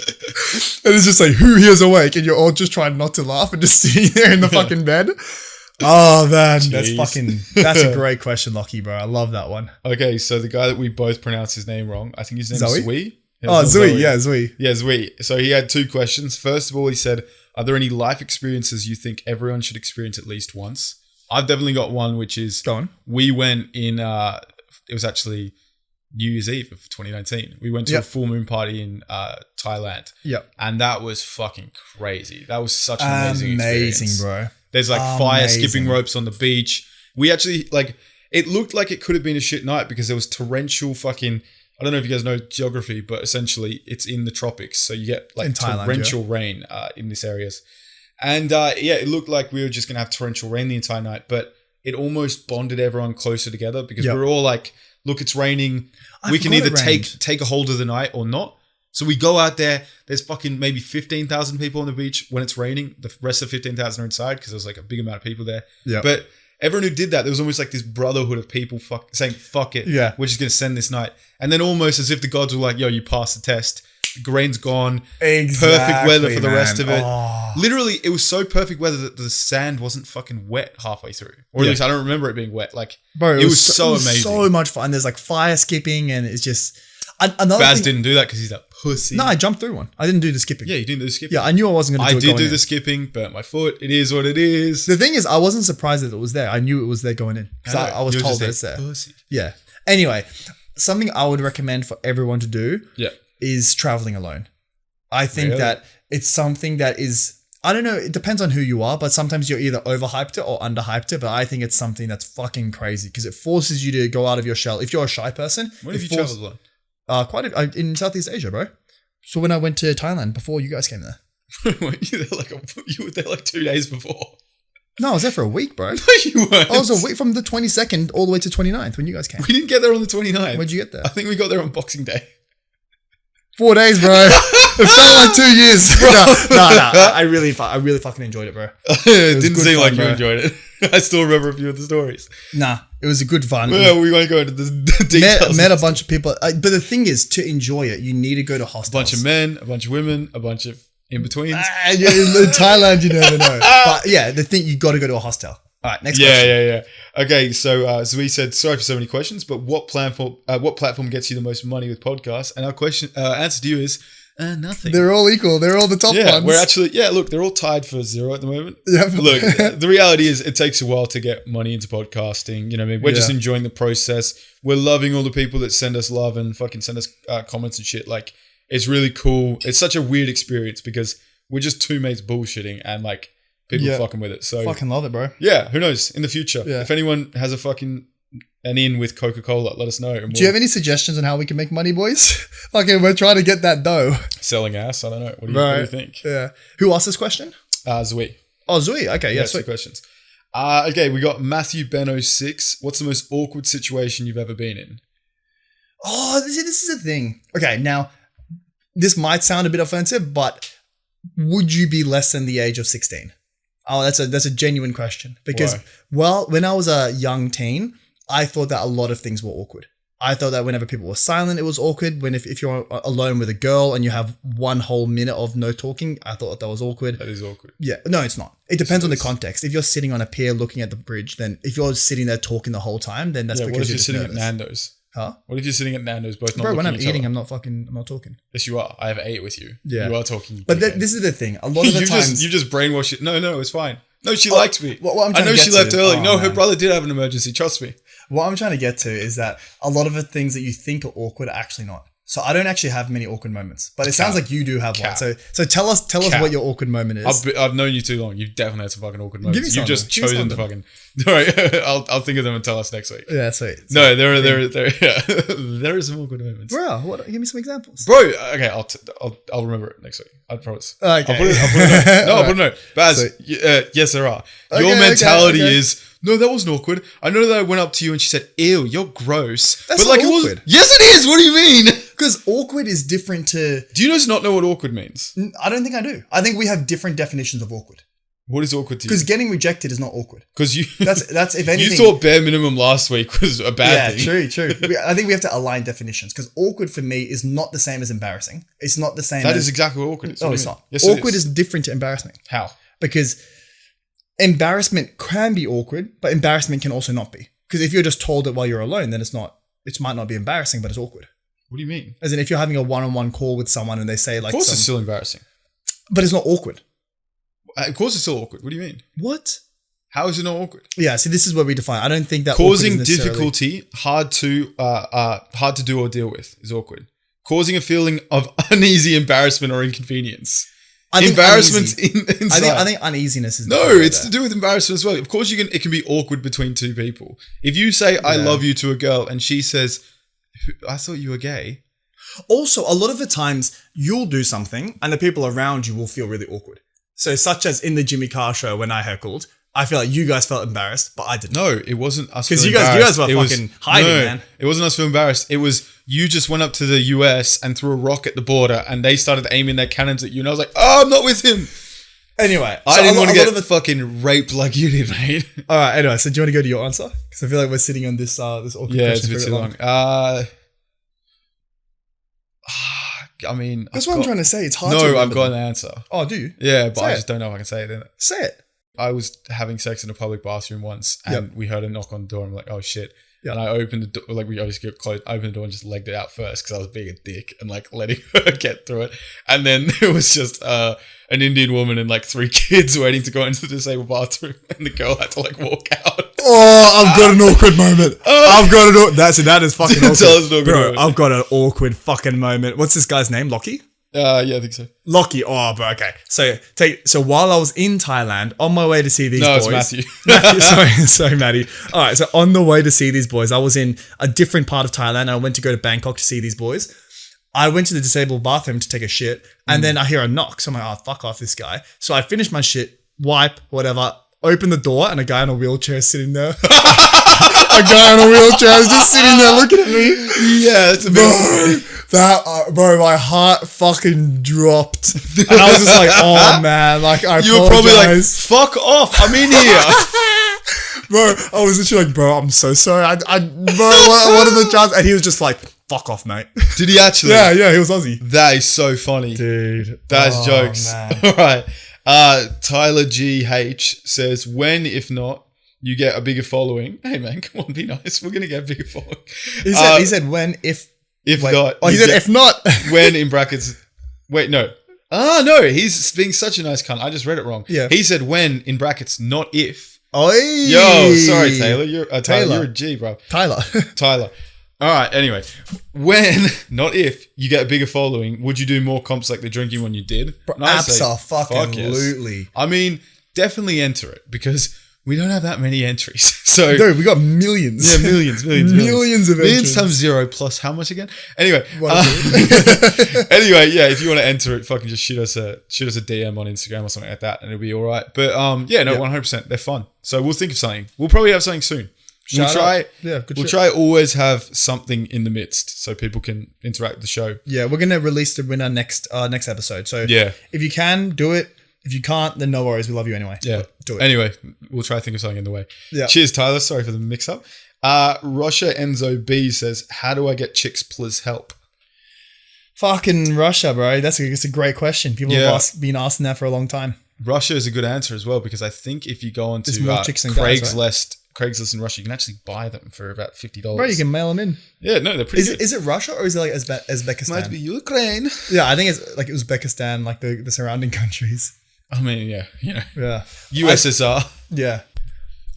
And it's just like, who here's awake? And you're all just trying not to laugh and just sitting there in the fucking bed. Oh man, that's a great question, Lockie, bro. I love that one. Okay, so the guy that we both pronounced his name wrong, I think his name Zoe? is Zui. Oh, Zui, yeah, Zui. Yeah, Zui. So he had two questions. First of all, he said, are there any life experiences you think everyone should experience at least once? I've definitely got one, which is Go on. we went in, it was actually New Year's Eve of 2019. We went to a full moon party in Thailand. Yep. And that was fucking crazy. That was such an amazing experience. bro. There's like fire skipping ropes on the beach. We actually like, it looked like it could have been a shit night because there was torrential fucking, I don't know if you guys know geography, but essentially it's in the tropics. So you get like Thailand, torrential rain in these areas. And it looked like we were just going to have torrential rain the entire night, but it almost bonded everyone closer together because we were all like, look, it's raining. We can either take a hold of the night or not. So we go out there. There's fucking maybe 15,000 people on the beach when it's raining. The rest of 15,000 are inside because there's like a big amount of people there. Yeah. But everyone who did that, there was almost like this brotherhood of people saying, fuck it. Yeah. We're just going to send this night. And then almost as if the gods were like, yo, you passed the test. The rain's gone. Exactly, perfect weather for the rest of it. Oh. Literally, it was so perfect weather that the sand wasn't fucking wet halfway through. Or at least I don't remember it being wet. Like, Bro, it was so amazing. So much fun. There's like fire skipping and it's just... Another Baz thing, didn't do that because he's a pussy. No, I jumped through one. I didn't do the skipping. Yeah, you didn't do the skipping. Yeah, I knew I wasn't going to do it. I did do the skipping, burnt my foot. It is what it is. The thing is, I wasn't surprised that it was there. I knew it was there going in. Because I was told that it's there. Pussy. Yeah. Anyway, something I would recommend for everyone to do is traveling alone. I think that it's something that is... I don't know. It depends on who you are, but sometimes you're either overhyped it or underhyped it. But I think it's something that's fucking crazy because it forces you to go out of your shell. If you're a shy person... When have you traveled alone? In Southeast Asia, bro. So when I went to Thailand before you guys came there. You were there like 2 days before. No, I was there for a week, bro. No, you weren't. I was a week from the 22nd all the way to 29th when you guys came. We didn't get there on the 29th. When'd you get there? I think we got there on Boxing Day. 4 days, bro. It felt like 2 years. No. I really fucking enjoyed it, bro. It didn't seem like bro. you enjoyed it. I still remember a few of the stories. Nah, it was a good fun. Well, we won't go into the details. Met a bunch of people. But the thing is, to enjoy it, you need to go to hostels. A bunch of men, a bunch of women, a bunch of in-betweens. In Thailand, you never know. But yeah, the thing, you got to go to a hostel. All right, next question. Yeah. Okay, so Zui said, sorry for so many questions, but what platform gets you the most money with podcasts? And our answer to you is nothing. They're all equal. They're all the top ones. We're actually, look, they're all tied for 0 at the moment. Yeah. Look, the reality is it takes a while to get money into podcasting. You know what I mean? We're just enjoying the process. We're loving all the people that send us love and fucking send us comments and shit. Like, it's really cool. It's such a weird experience because we're just two mates bullshitting and like people fucking with it. So fucking love it, bro. Yeah, who knows? In the future. Yeah. If anyone has an in with Coca-Cola, let us know. Do you have any suggestions on how we can make money, boys? Okay, we're trying to get that dough. Selling ass? I don't know. What do you think? Yeah. Who asked this question? Zui. Oh, Zui. Okay, yeah, sweet. 2 questions. Okay, we got Matthew Benno 6. What's the most awkward situation you've ever been in? Oh, this is the thing. Okay, now, this might sound a bit offensive, but would you be less than the age of 16? Oh, that's a genuine question. Because, well, when I was a young teen, I thought that a lot of things were awkward. I thought that whenever people were silent, it was awkward. If you're alone with a girl and you have 1 whole minute of no talking, I thought that was awkward. That is awkward. Yeah. No, it's not. It depends on the context. If you're sitting on a pier looking at the bridge, then if you're sitting there talking the whole time, then that's because what if you're you're sitting nervous. at Nando's? Huh? What if you're sitting at Nando's, both not Bro, looking when I'm at each eating, other? I'm not talking. Yes, you are. I have ate with you. Yeah. You are talking. But this is the thing. A lot of the you times... you just brainwash it. No, it's fine. No, she likes me. what I'm I trying know to she get left to- early. oh, No, her man. brother did have an emergency. Trust me. What I'm trying to get to is that a lot of the things that you think are awkward are actually not. So I don't actually have many awkward moments, but it sounds like you do have one. So tell us what your awkward moment is. I've known you too long. You've definitely had some fucking awkward moments. Give me You've just something. Give me chosen to fucking. All right, I'll think of them and tell us next week. Yeah, sweet. No, there are some awkward moments. Bro, give me some examples. Bro, okay, I'll remember it next week. I promise. Okay. I'll put a note. No, I'll put a note. Baz, yes, there are. Your mentality is, no, that wasn't awkward. I know that I went up to you and she said, ew, you're gross. That's but like, not it was. awkward. Yes, it is. What do you mean? Because awkward is different to... Do you just not know what awkward means? I don't think I do. I think we have different definitions of awkward. What is awkward to you? Because getting rejected is not awkward. Because you... That's if anything... You thought bare minimum last week was a bad thing. Yeah, true. I think we have to align definitions because awkward for me is not the same as embarrassing. It's not the same That as... is exactly what awkward is. No, it's not. Yes, awkward it is different to embarrassing. How? Because embarrassment can be awkward, but embarrassment can also not be. Because if you're just told it while you're alone, then it might not be embarrassing, but it's awkward. What do you mean? As in, if you're having a one-on-one call with someone and they say like... Of course it's still embarrassing. But it's not awkward. Of course it's still awkward. What do you mean? What? How is it not awkward? Yeah, see, this is what we define. I don't think that causing awkward is necessarily- difficulty, hard to do or deal with is awkward. Causing a feeling of uneasy embarrassment or inconvenience. I think Embarrassment uneasy. inside. I think uneasiness is... No, it's to do with embarrassment as well. Of course, it can be awkward between two people. If you say "I love you" to a girl and she says, "I thought you were gay." Also, a lot of the times you'll do something and the people around you will feel really awkward. So, such as in the Jimmy Carr show when I heckled, I feel like you guys felt embarrassed, but I didn't. No, it wasn't us. Because Because you guys were fucking hiding, man. It wasn't us feeling embarrassed. It was you just went up to the US and threw a rock at the border, and they started aiming their cannons at you, and I was like, "Oh, I'm not with him." Anyway, I didn't want to get fucking raped like you did, mate. All right. Anyway, so do you want to go to your answer? Because I feel like we're sitting on this awkward Yeah, it's question a bit for too long. long. I mean, That's what I'm trying to say. It's hard. to No, remember I've got them. an answer. Oh, do you? Yeah, but Say I it. just don't know if I can say it. In it. Say it. I was having sex in a public bathroom once, and we heard a knock on the door. I'm like, "Oh shit!" Yep. And I opened the door. Like we obviously get closed. I opened the door and just legged it out first because I was being a dick and like letting her get through it. And then there was just an Indian woman and like 3 kids waiting to go into the disabled bathroom, and the girl had to like walk out. Oh, I've got an awkward moment. I've got an that is fucking awkward. Tell us an awkward Bro, moment. I've got an awkward fucking moment. What's this guy's name? Lockie? Yeah, I think so. Lockie. Oh, bro. Okay. So while I was in Thailand, on my way to see these boys. No, it's Matthew. Sorry, Maddie. All right. So on the way to see these boys, I was in a different part of Thailand and I went to go to Bangkok to see these boys. I went to the disabled bathroom to take a shit and then I hear a knock. So I'm like, oh, fuck off this guy. So I finish my shit, wipe, whatever, open the door and a guy in a wheelchair is sitting there. A guy in a wheelchair is just sitting there looking at me. Yeah, it's a bit. Bro, my heart fucking dropped. And I was just like, oh man, like I You were probably like, apologize. "Fuck off! I'm in here." Bro, I was literally like, bro, I'm so sorry. Bro, what are the chances? And he was just like, fuck off, mate. Did he actually? Yeah, he was Aussie. That is so funny. Dude. That's jokes. Man. All right. Tyler GH says, when, if not, you get a bigger following. Hey, man, come on, be nice. We're going to get a bigger following. He said when, if not. Oh, he said if not. When, in brackets. Wait, no. No, he's being such a nice cunt. I just read it wrong. Yeah. He said when, in brackets, not if. Oi. Yo, sorry, Taylor. You're a G, bro. Tyler. All right, anyway. When, not if, you get a bigger following, would you do more comps like the drinking one you did? And I say, fuck yes. Absolutely. I mean, definitely enter it because we don't have that many entries. So, Dude, we got millions. yeah, millions. Millions of Millions entries. times 0 plus how much again? Anyway, One, anyway, yeah, if you want to enter it, fucking just shoot us a DM on Instagram or something like that, and it'll be all right. But 100%, they're fun. So we'll think of something. We'll probably have something soon. Shout We'll try. out. Yeah, good We'll shit. try always have something in the midst so people can interact with the show. Yeah, we're gonna release the winner next episode. So Yeah. if you can do it, if you can't, then no worries. We love you anyway. Yeah. Do it. Anyway, we'll try to think of something in the way. Yeah. Cheers, Tyler. Sorry for the mix-up. Russia Enzo B says, how do I get chicks please help? Fucking Russia, bro. That's a great question. People have been asking that for a long time. Russia is a good answer as well because I think if you go onto There's more chicks than guys, Craigslist, Craigslist in Russia, you can actually buy them for about $50. Bro, you can mail them in. Yeah, no, they're pretty good. Is it Russia or is it like Uzbekistan? Might be Ukraine. Yeah, I think it's like Uzbekistan, like the surrounding countries. I mean, yeah, you know. Yeah. USSR. Yeah.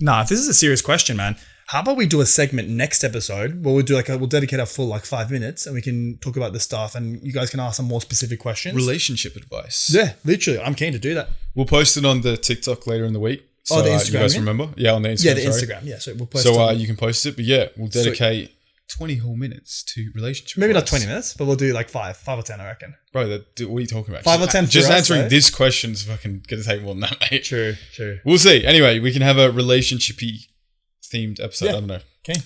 Nah, if this is a serious question, man, how about we do a segment next episode where we'll do we'll dedicate a full 5 minutes and we can talk about this stuff and you guys can ask some more specific questions. Relationship advice. Yeah, literally. I'm keen to do that. We'll post it on the TikTok later in the week. So, the Instagram. You guys remember? Yeah, on the Instagram. Yeah, the Instagram. Yeah, so we'll post So you can post it, but yeah, we'll dedicate 20 whole minutes to relationship Maybe advice. not 20 minutes, but we'll do 5 or 10, I reckon. Bro, what are you talking about? 5 or 10 Just for us, answering though. this question is fucking going to take more than that, mate. True. We'll see. Anyway, we can have a relationship-y themed episode. Yeah. I don't know. Okay.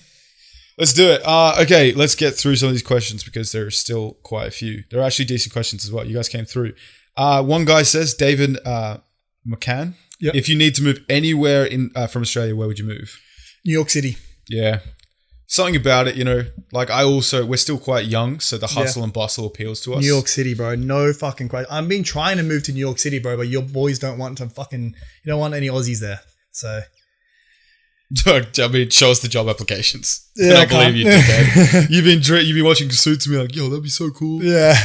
Let's do it. Okay, let's get through some of these questions because there are still quite a few. They're actually decent questions as well. You guys came through. One guy says, David McCann, Yep. if you need to move anywhere from Australia, where would you move? New York City. Yeah. Something about it, you know, we're still quite young, so the hustle and bustle appeals to us. New York City, bro. No fucking question. I've been trying to move to New York City, bro, but your boys don't want to you don't want any Aussies there. So. I mean, show us the job applications. Yeah, I can't believe you did that. You've been watching Suits and be like, yo, that'd be so cool. Yeah.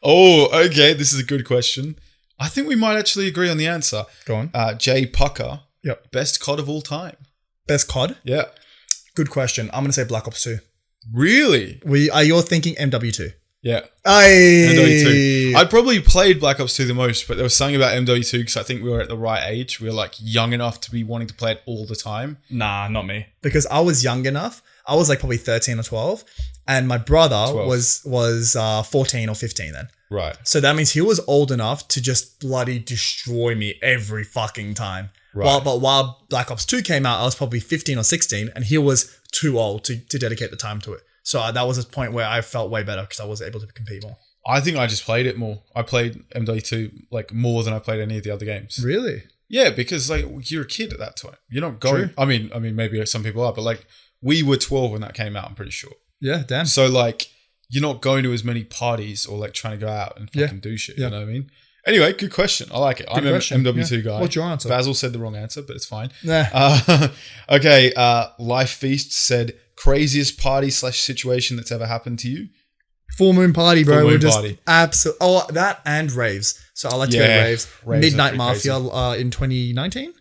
Oh, okay. This is a good question. I think we might actually agree on the answer. Go on. Jay Pucker. Yep. Best COD of all time. Best COD? Yeah. Good question. I'm going to say Black Ops 2. Really? You're thinking MW2. Yeah. Aye. MW2. I probably played Black Ops 2 the most, but there was something about MW2 because I think we were at the right age. We were young enough to be wanting to play it all the time. Nah, not me. Because I was young enough. I was probably 13 or 12. And my brother 12. was 14 or 15 then. Right. So that means he was old enough to just bloody destroy me every fucking time. Right. While Black Ops 2 came out, I was probably 15 or 16 and he was too old to dedicate the time to it. So that was a point where I felt way better because I was able to compete more. I think I just played it more. I played MW2 more than I played any of the other games. Really? Yeah, because you're a kid at that time. You're not going. True. I mean, maybe some people are, but we were 12 when that came out. I'm pretty sure. Yeah, damn. So you're not going to as many parties or trying to go out and fucking do shit. Yeah. You know what I mean? Anyway, good question. I like it. I'm an MW2 guy. What's your answer? Basil said the wrong answer, but it's fine. Nah. Okay. Life Feast said craziest party / situation that's ever happened to you. Full moon party, bro. Full moon We're just party. absolutely. Oh, that and raves. So I like to go to raves. Raves Midnight are Mafia in 2019.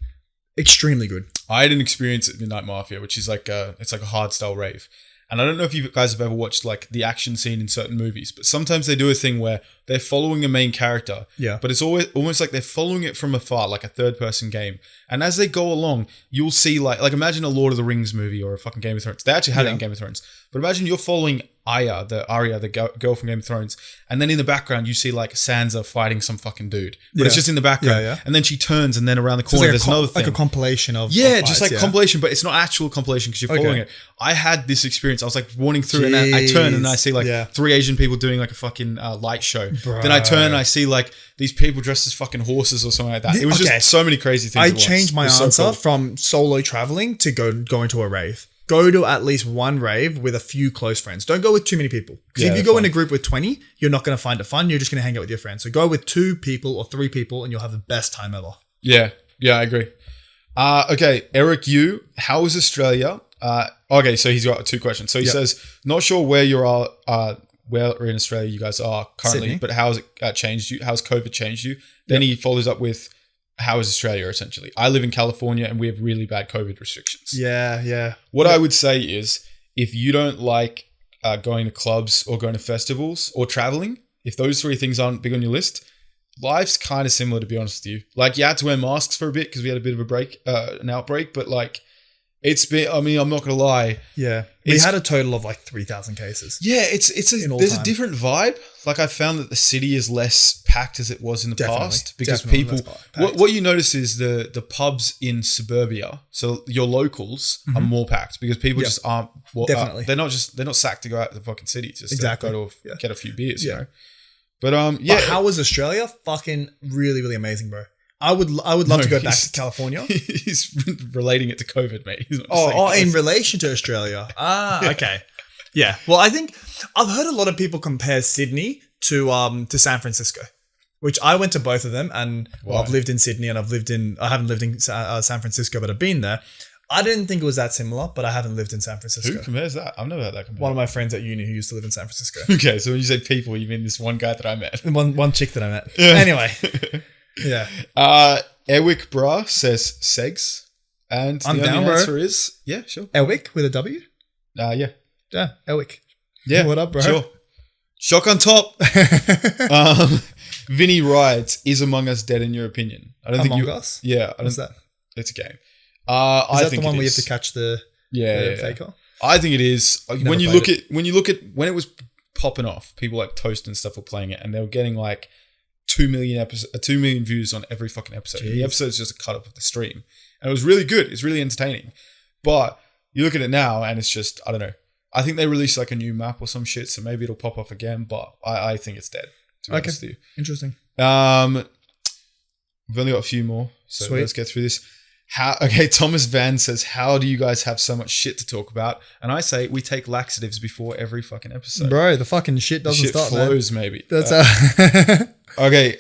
Extremely good. I had an experience at Midnight Mafia, which is it's like a hard style rave. And I don't know if you guys have ever watched the action scene in certain movies, but sometimes they do a thing where they're following a main character. Yeah. But it's almost like they're following it from afar, like a third person game. And as they go along, you'll see imagine a Lord of the Rings movie or a fucking Game of Thrones. They actually had it in Game of Thrones. But imagine you're following Arya, the girl from Game of Thrones, and then in the background you see Sansa fighting some fucking dude. But it's just in the background. Yeah. And then she turns and then around the So corner it's there's another thing. like a compilation of just fights, compilation, but it's not actual compilation because you're following it. I had this experience. I was running through and then I turn and I see 3 Asian people doing a fucking light show. Bro. Then I turn and I see these people dressed as fucking horses or something like that. It was just so many crazy things. I changed my answer from solo traveling to going to a rave. Go to at least one rave with a few close friends. Don't go with too many people. Because if you go in a group with 20, you're not going to find it fun. You're just going to hang out with your friends. So go with 2 people or 3 people and you'll have the best time ever. Yeah, I agree. Okay, Eric Yu, how is Australia? Okay, so he's got 2 questions. So he says, not sure where you are, where in Australia you guys are currently, Sydney. but how has it changed you? How's COVID changed you? Then he follows up with, how is Australia essentially? I live in California and we have really bad COVID restrictions. Yeah. What I would say is, if you don't like going to clubs or going to festivals or traveling, if those 3 things aren't big on your list, life's kind of similar, to be honest with you. You had to wear masks for a bit because we had a bit of a break, an outbreak, but it's been, I'm not going to lie. Yeah. We had a total of 3,000 cases. Yeah, there's a different vibe. I found that the city is less packed as it was in the past because people, what you notice is the pubs in suburbia, so your locals are more packed because people just aren't, Definitely. they're not sacked to go out to the fucking city just to go to get a few beers, you know? But But how was Australia? Fucking really, really amazing, bro. I would love to go back to California. He's relating it to COVID, mate. He's not in relation to Australia. Okay. Yeah. Well, I think I've heard a lot of people compare Sydney to San Francisco which I went to both of them, and Why? I've lived in Sydney and I haven't lived in San Francisco, but I've been there. I didn't think it was that similar, but I haven't lived in San Francisco. Who compares that? I've never had that compared. One of my friends at uni who used to live in San Francisco. Okay, so when you say people, you mean this one guy that I met. One chick that I met. Anyway. Yeah. Ewick Bra says Segs. And I'm the down, only bro. answer is, yeah, sure. Elwick with a W? Yeah. Yeah, Elwick. Yeah. What up, bro? Sure. Shock on top. Vinny Rides, is Among Us dead in your opinion? I don't Among think Us? Yeah. What's that? It's a game. Is I that think the one it where you is. have to catch the Yeah. faker? I think it is. Never When you played look at when it was popping off, people like Toast and stuff were playing it, and they were getting like 2 million views on every fucking episode. And the Jeez. episode is just a cut up of the stream, and it was really good. It's really entertaining. But you look at it now, and it's just, I don't know. I think they released like a new map or some shit, so maybe it'll pop off again. But I think it's dead. To be honest with you. Interesting. We've only got a few more, so Sweet. let's get through this. Thomas Van says, how do you guys have so much shit to talk about? And I say, we take laxatives before every fucking episode. Bro, the fucking shit The doesn't shit stop, man. flows, maybe. That's Okay,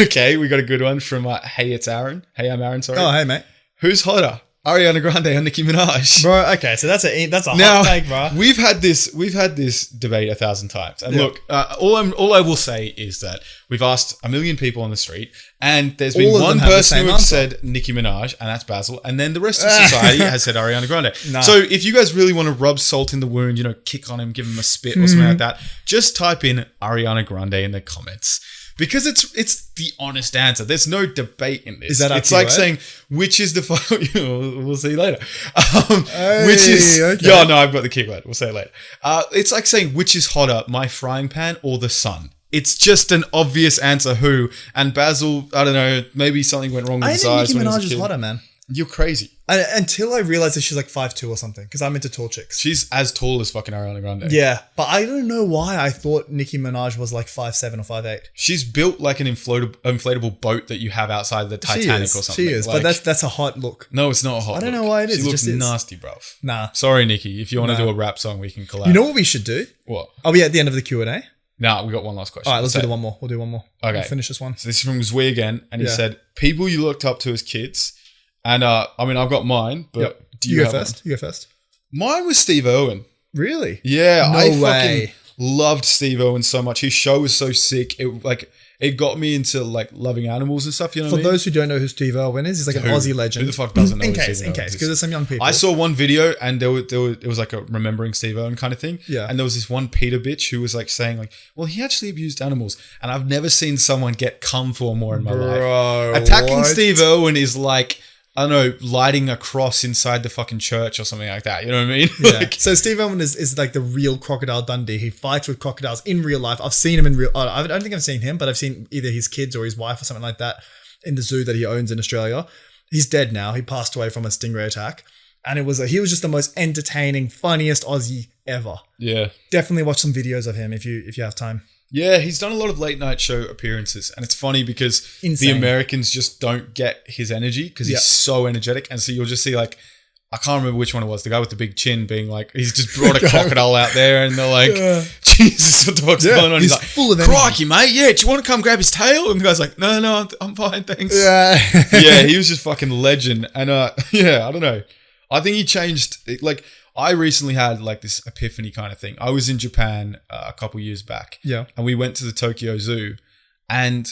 okay, we got a good one from Hey, it's Aaron. Hey, I'm Aaron, sorry. Oh, hey, mate. Who's hotter? Ariana Grande or Nicki Minaj? Bro, okay, so that's a Now, hot take, bro. we've had this debate 1,000 times. And Yeah. look, all I will say is that we've asked a million people on the street, and there's been All of one them have the person same who has answer. said Nicki Minaj, and that's Basil, and then the rest of society has said Ariana Grande. Nah. So if you guys really want to rub salt in the wound, kick on him, give him a spit or something like that, just type in Ariana Grande in the comments. Because it's the honest answer. There's no debate in this. Is that our it's like keyword? saying which is the we'll see you later. Hey, Which is okay. yeah, no, I've got the keyword. We'll say it later. It's like saying which is hotter, my frying pan or the sun. It's just an obvious answer. Who and Basil? I don't know. Maybe something went wrong with I his think eyes Nicki when he was a Minaj is kid. hotter, man. You're crazy. Until I realized that she's like 5'2" or something, because I'm into tall chicks. She's as tall as fucking Ariana Grande. Yeah, but I don't know why I thought Nicki Minaj was like 5'7" or 5'8". She's built like an inflatable boat that you have outside the Titanic or something. She is, Like, but that's a hot look. no, it's not a hot. I don't look. know why it is. She It looks just is. nasty, bruv. Nah. Sorry, Nikki. If you want to No. do a rap song, we can collab. You know what we should do? what? Are we at the end of the Q&A? Nah, we got one last question. All right, let's So- do the one more. We'll do one more. Okay. We'll finish this one. So this is from Zui again, and he Yeah. said, people you looked up to as kids. And I mean, I've got mine, but Yep. do you go have first? You go first. one? Mine was Steve Irwin. Really? Yeah, No I way. fucking loved Steve Irwin so much. His show was so sick. It got me into like loving animals and stuff. You know For what I mean? those who don't know who Steve Irwin is, he's like an Who? Aussie legend. Who the fuck doesn't know In who case, Steve in Irwin case, is? because there's some young people. I saw one video and it was like a remembering Steve Irwin kind of thing. Yeah. And there was this one Peter bitch who was like saying like, well, he actually abused animals. And I've never seen someone get come for more in my life. Bro, Attacking what? Steve Irwin is like, I don't know, lighting a cross inside the fucking church or something like that. You know what I mean? Yeah. Like, So Steve Irwin is like the real Crocodile Dundee. He fights with crocodiles in real life. I've seen him in real. I don't think I've seen him, but I've seen either his kids or his wife or something like that in the zoo that he owns in Australia. He's dead now. He passed away from a stingray attack, and he was just the most entertaining, funniest Aussie ever. yeah. Definitely watch some videos of him if you have time. Yeah, he's done a lot of late night show appearances, and it's funny because Insane. the Americans just don't get his energy because Yeah. he's so energetic, and so you'll just see like, I can't remember which one it was, the guy with the big chin being like, he's just brought a crocodile out there, and they're like, Yeah. Jesus, what the fuck's Yeah, going on? he's like, full of energy. crikey, mate, yeah, do you want to come grab his tail? And the guy's like, no, I'm fine, thanks. Yeah. Yeah, he was just fucking legend, and yeah, I don't know. I think he changed. Like, I recently had like this epiphany kind of thing. I was in Japan a couple years back. Yeah. And we went to the Tokyo Zoo, and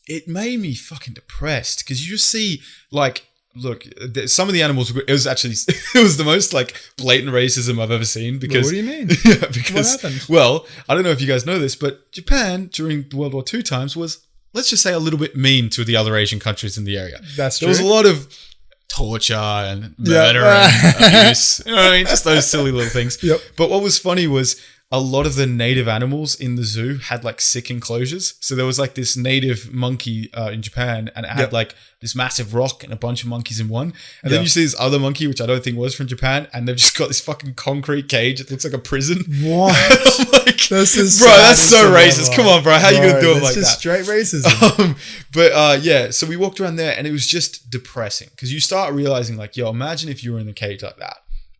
it made me fucking depressed because you just see like, look, some of the animals. It was actually it was the most like blatant racism I've ever seen. Because What do you mean? Yeah, because What happened? well, I don't know if you guys know this, but Japan during World War II times was, let's just say, a little bit mean to the other Asian countries in the area. That's There was a true. lot of torture and murder and abuse. You know what I mean? Just those silly little things. Yep. But what was funny was a lot of the native animals in the zoo had like sick enclosures. So there was like this native monkey in Japan, and it had Yep. like this massive rock and a bunch of monkeys in one. And Yeah. then you see this other monkey, which I don't think was from Japan, and they've just got this fucking concrete cage. It looks like a prison. What? I'm like, This is bro, that's saddest so of racist. ever. Come on, bro. How you gonna do it that's like just that? straight racism. But yeah, so we walked around there and it was just depressing because you start realizing like, yo, imagine if you were in a cage like that.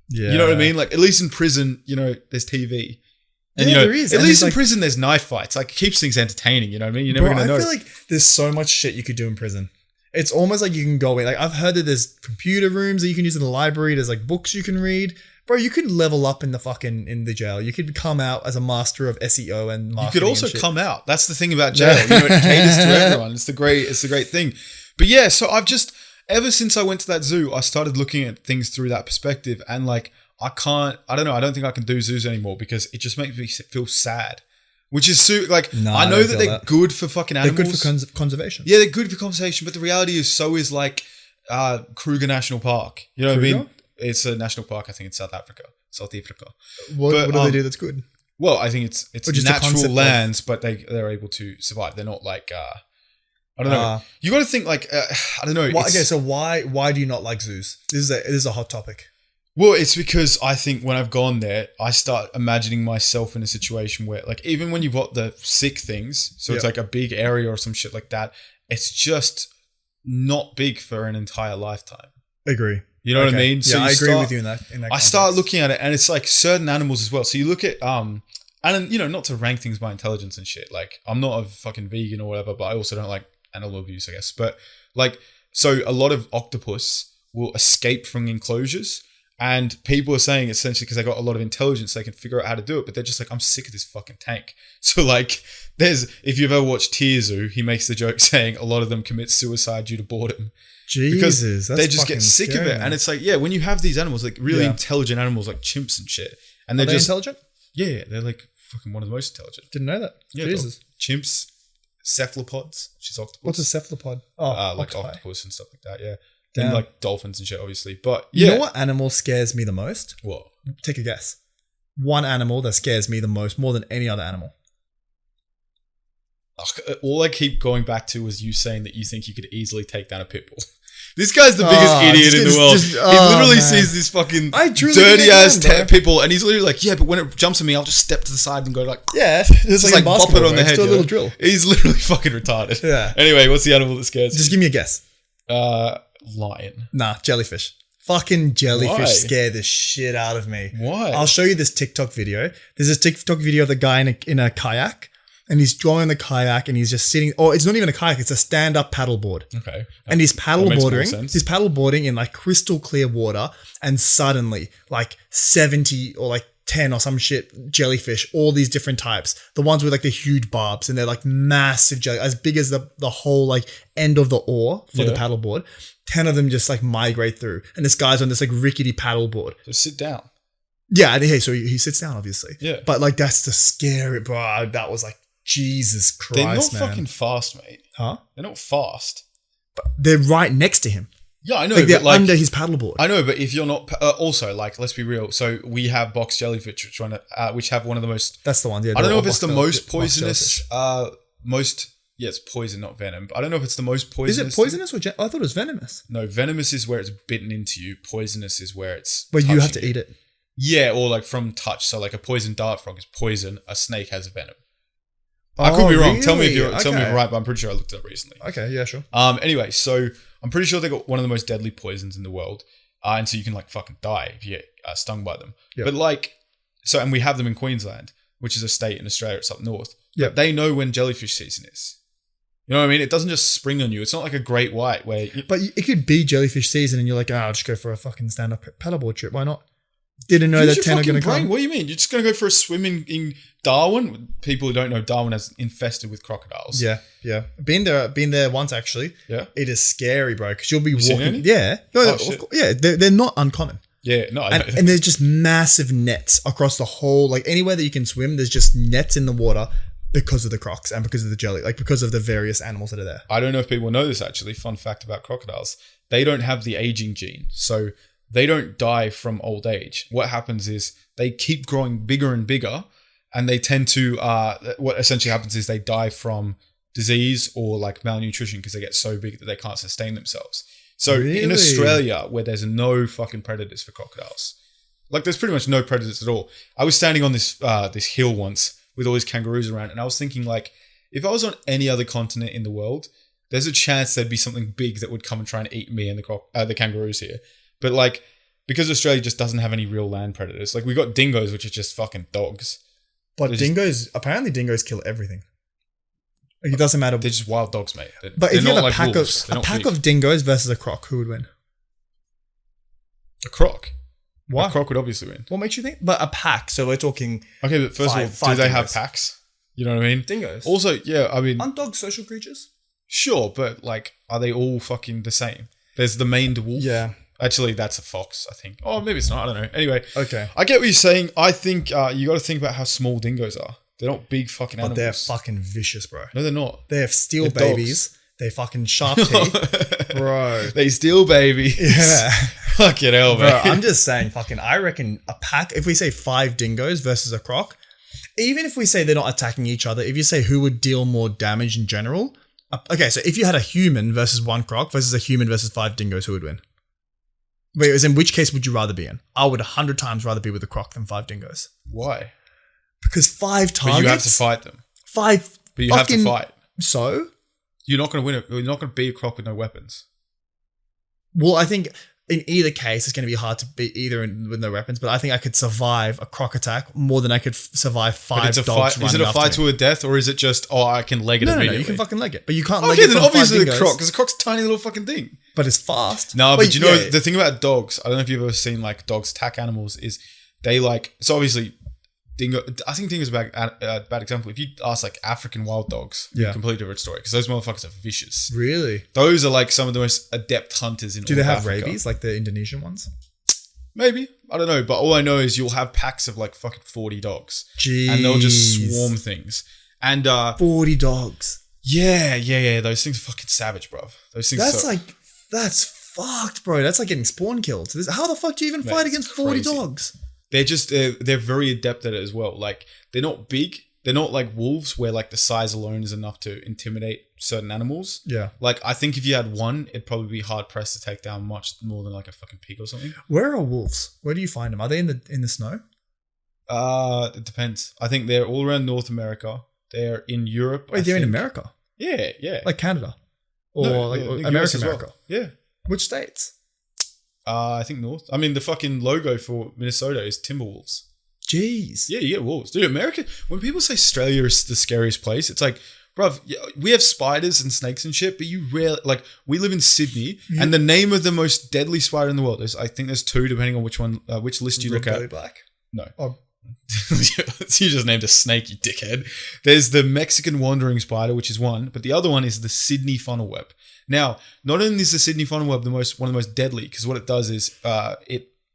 Yeah. You know what I mean? Like, at least in prison, there's TV. And, there is. At And least in like, prison, there's knife fights. Like, it keeps things entertaining. You know what I mean? You're never going to know. I feel like there's so much shit you could do in prison. It's almost like you can go in. Like, I've heard that there's computer rooms that you can use in the library. There's like books you can read. Bro, you could level up in the jail. You could come out as a master of SEO and marketing. You could also come out. That's the thing about jail. You know, it caters to everyone. It's the great thing. But yeah, so I've just, ever since I went to that zoo, I started looking at things through that perspective. And like, I don't think I can do zoos anymore because it just makes me feel sad. Which is I know that they're good for fucking animals. They're good for conservation. Yeah, they're good for conservation. But the reality is, so is like Kruger National Park. You know what I mean? It's a national park, I think, in South Africa. What do they do that's good? Well, I think it's natural lands, but they're able to survive. They're not like I don't know. You got to think like I don't know. Okay, so why do you not like zoos? This is a hot topic. Well, it's because I think when I've gone there, I start imagining myself in a situation where, like, even when you've got the sick things, so it's like a big area or some shit like that, it's just not big for an entire lifetime. Agree. You know what I mean? So I agree with you in that. I start looking at it, and it's like certain animals as well. So you look at and you know, not to rank things by intelligence and shit. Like, I'm not a fucking vegan or whatever, but I also don't like animal abuse, I guess. But like, so a lot of octopus will escape from enclosures, and people are saying essentially because they got a lot of intelligence, they can figure out how to do it. But they're just like, I'm sick of this fucking tank. So like, if you've ever watched Tier Zoo, he makes the joke saying a lot of them commit suicide due to boredom. Jesus, they just get sick of it. Man. And it's like, yeah, when you have these animals, like really intelligent animals like chimps and shit. And they're just intelligent? Yeah, they're like fucking one of the most intelligent. Didn't know that. Yeah, Jesus. Chimps, cephalopods, which is octopus. What's a cephalopod? Oh, like octopus and stuff like that, yeah. Damn. And like dolphins and shit, obviously. But yeah. You know what animal scares me the most? What? Take a guess. One animal that scares me the most, more than any other animal. All I keep going back to is you saying that you think you could easily take down a pit bull. This guy's the biggest idiot in the world. He literally sees this fucking dirty ass pit bull, and he's literally like, "Yeah, but when it jumps at me, I'll just step to the side and go like, just like bop it on the head." Do a little drill. He's literally fucking retarded. Yeah. Anyway, what's the animal that scares you? Just give me a guess. Lion. Nah, jellyfish. Fucking jellyfish scare the shit out of me. Why? I'll show you this TikTok video. There's this TikTok video of the guy in a kayak. And he's drawing the kayak and he's just sitting, or it's not even a kayak, it's a stand-up paddleboard. Okay. And he's paddleboarding in like crystal clear water, and suddenly like 70 or like 10 or some shit jellyfish, all these different types. The ones with like the huge barbs, and they're like massive jelly, as big as the whole like end of the oar for the paddleboard. 10 of them just like migrate through. And this guy's on this like rickety paddleboard. So sit down. Yeah, and hey, so he sits down obviously. Yeah. But like that's the scary, bro. That was like, Jesus Christ, they're not fucking fast, mate. Huh? They're not fast. But they're right next to him. Yeah, I know. Like they're under his paddleboard. I know, but if you're not... also, like, let's be real. So we have box jellyfish, which have one of the most... That's the one, yeah. I don't know if it's the most poisonous... Yeah, it's poison, not venom. But I don't know if it's the most poisonous... Is it poisonous or... I thought it was venomous. No, venomous is where it's bitten into you. Poisonous is where it's... Where you have to eat it. Yeah, or like from touch. So like a poison dart frog is poison. A snake has venom. I could be wrong. Really? Tell me if I'm right, but I'm pretty sure I looked it up recently. Okay, yeah, sure. Anyway, so I'm pretty sure they got one of the most deadly poisons in the world, and so you can like fucking die if you get stung by them. Yep. But like, and we have them in Queensland, which is a state in Australia. It's up north. Yeah, they know when jellyfish season is. You know what I mean? It doesn't just spring on you. It's not like a great white where. But it could be jellyfish season, and you're like, I'll just go for a fucking stand-up paddleboard trip. Why not? Didn't know that 10 are going to come. What do you mean? You're just going to go for a swim in Darwin? People who don't know, Darwin is infested with crocodiles. Yeah. Been there once actually. Yeah. It is scary, bro, because you'll be walking. Seen any? Yeah. Yeah, they're not uncommon. Yeah, no, I know. And there's just massive nets across the whole, like anywhere that you can swim, there's just nets in the water because of the crocs and because of the jelly, like because of the various animals that are there. I don't know if people know this actually. Fun fact about crocodiles. They don't have the aging gene. So they don't die from old age. What happens is they keep growing bigger and bigger, and they tend to, what essentially happens is they die from disease or like malnutrition because they get so big that they can't sustain themselves. So in Australia, where there's no fucking predators for crocodiles, like there's pretty much no predators at all. I was standing on this hill once with all these kangaroos around, and I was thinking like, if I was on any other continent in the world, there's a chance there'd be something big that would come and try and eat me and the kangaroos here. But like, because Australia just doesn't have any real land predators, like we got dingoes, which are just fucking dogs. But apparently dingoes kill everything. Like, it doesn't matter. They're just wild dogs, mate. But if you have a pack wolves. of dingoes versus a croc, who would win? A croc. Why? A croc would obviously win. What makes you think? But a pack. So we're talking. Okay, but first of all, do they have packs? You know what I mean? Dingoes. Also, yeah, I mean, aren't dogs social creatures? Sure, but like, are they all fucking the same? There's the maned wolf. Yeah. Actually, that's a fox, I think. Oh, maybe it's not. I don't know. Anyway. Okay. I get what you're saying. I think you got to think about how small dingoes are. They're not big fucking animals. But they're fucking vicious, bro. No, they're not. They have steel babies. They fucking sharp teeth. Bro. They steal babies. Yeah. Fucking hell, man. Bro, I'm just saying, I reckon a pack, if we say 5 dingoes versus a croc, even if we say they're not attacking each other, if you say who would deal more damage in general. Okay, so if you had a human versus 1 croc versus a human versus 5 dingoes, who would win? Wait, in which case would you rather be in? I would 100 times rather be with a croc than 5 dingoes. Why? Because 5 targets. But you have to fight them. 5. But you have to fight. So? You're not going to win. You're not going to beat a croc with no weapons. Well, I think in either case, it's going to be hard to beat either with no weapons. But I think I could survive a croc attack more than I could survive 5 dogs. Is it a fight to a death, or is it just I can leg it immediately? No, you can fucking leg it, but you can't leg it. Okay, then obviously the croc, because the croc's a tiny little fucking thing. But it's fast. No, but you know the thing about dogs. I don't know if you've ever seen like dogs attack animals. Is they like so obviously. Dingo, I think dingo's a bad example. If you ask like African wild dogs, completely different story because those motherfuckers are vicious. Really? Those are like some of the most adept hunters in. Do they have rabies like the Indonesian ones? Maybe, I don't know, but all I know is you'll have packs of like fucking 40 dogs, Jeez. And they'll just swarm things. And 40 dogs. Yeah. Those things are fucking savage, bro. Those things. That's fucked, bro. That's like getting spawn killed. How the fuck do you even fight against 40 dogs? They're just they're very adept at it as well. Like they're not big. They're not like wolves where like the size alone is enough to intimidate certain animals. Yeah. Like I think if you had one, it'd probably be hard pressed to take down much more than like a fucking pig or something. Where are wolves? Where do you find them? Are they in the snow? It depends. I think they're all around North America. They're in Europe. Wait, they're in America? Yeah. Like Canada? Or America? Well. Yeah. Which states? I think North. I mean, the fucking logo for Minnesota is Timberwolves. Jeez. Yeah, you get wolves. Dude, America, when people say Australia is the scariest place, it's like, bruv, we have spiders and snakes and shit, but you rarely, like, we live in Sydney, and the name of the most deadly spider in the world is, I think there's 2, depending on which one, which list you look at. Belly black? No. Oh. You just named a snake, you dickhead. There's the Mexican wandering spider, which is one, but the other one is the Sydney funnel web. Now, not only is the Sydney funnel web one of the most deadly, because what it does is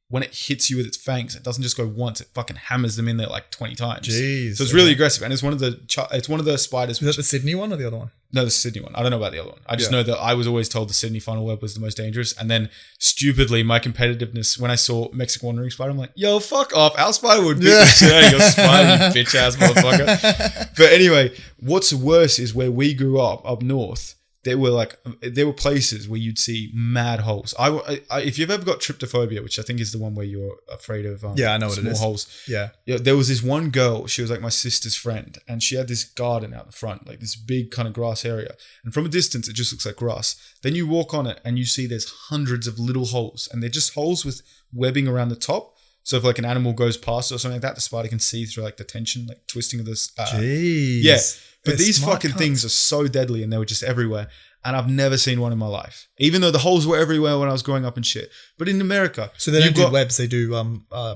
when it hits you with its fangs, it doesn't just go once; it fucking hammers them in there like 20 times. Jeez. So it's really aggressive, and it's one of the spiders. Is that the Sydney one or the other one? No, the Sydney one. I don't know about the other one. I just know that I was always told the Sydney funnel web was the most dangerous, and then stupidly, my competitiveness when I saw Mexican wandering spider, I'm like, "Yo, fuck off! Our spider would beat the shit out of your spider, you bitch ass motherfucker." But anyway, what's worse is where we grew up north. There were places where you'd see mad holes. If you've ever got tryptophobia, which I think is the one where you're afraid of I know what it is. holes. Yeah. There was this one girl, she was like my sister's friend, and she had this garden out the front, like this big kind of grass area. And from a distance, it just looks like grass. Then you walk on it and you see there's hundreds of little holes, and they're just holes with webbing around the top. So if like an animal goes past or something like that, the spider can see through like the tension, like twisting of this. Jeez. Yeah. But these fucking things are so deadly, and they were just everywhere. And I've never seen one in my life, even though the holes were everywhere when I was growing up and shit. But in America, so they don't do webs; they do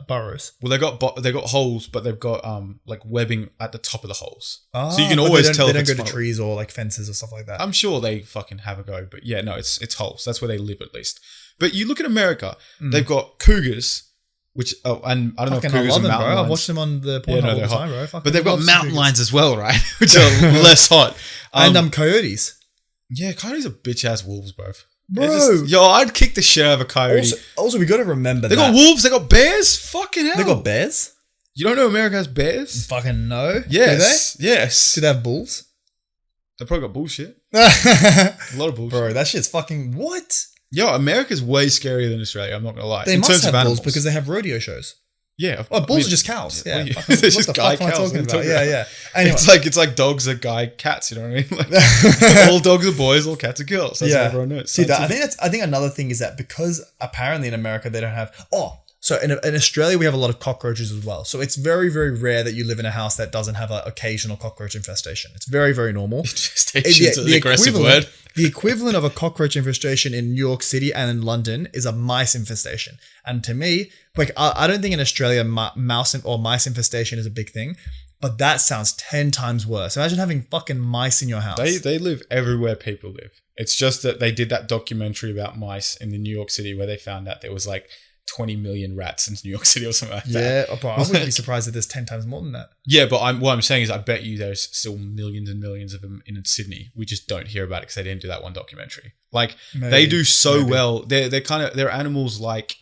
burrows. Well, they got holes, but they've got like webbing at the top of the holes, so you can always tell. They don't go to trees or like fences or stuff like that. I'm sure they fucking have a go, but yeah, no, it's holes. That's where they live at least. But you look at America; they've got cougars. Which and I don't know if cougars are mountain lions. I've watched them on the Pornhub all the time, bro. But they've got mountain lions as well, right? Which are less hot. And coyotes. Yeah, coyotes are bitch ass wolves, bro. Bro, I'd kick the shit out of a coyote. Also, we got to remember they got wolves. They got bears. Fucking hell. They got bears. You don't know America has bears? Fucking no. Yes. Do they? Yes. Do they have bulls? They probably got bullshit. A lot of bullshit. Bro, that shit's fucking what? Yo, America's way scarier than Australia. I'm not gonna lie. They must have bulls because they have rodeo shows. Yeah. Bulls are just cows. Yeah. They're just guy cows. Yeah. Anyway. It's like dogs are guy cats. You know what I mean? Like, all dogs are boys, all cats are girls. That's what everyone knows. See, I think another thing is that because apparently in America they don't have. So in Australia, we have a lot of cockroaches as well. So it's very, very rare that you live in a house that doesn't have an occasional cockroach infestation. It's very, very normal. Infestation's an aggressive word. The equivalent of a cockroach infestation in New York City and in London is a mice infestation. And to me, like I don't think in Australia mice infestation is a big thing, but that sounds 10 times worse. Imagine having fucking mice in your house. They live everywhere people live. It's just that they did that documentary about mice in the New York City where they found out there was like 20 million rats in New York City or something like that. Yeah, but I wouldn't be surprised if there's 10 times more than that. Yeah, but what I'm saying is I bet you there's still millions and millions of them in Sydney. We just don't hear about it because they didn't do that one documentary. Like they do so well. They're animals like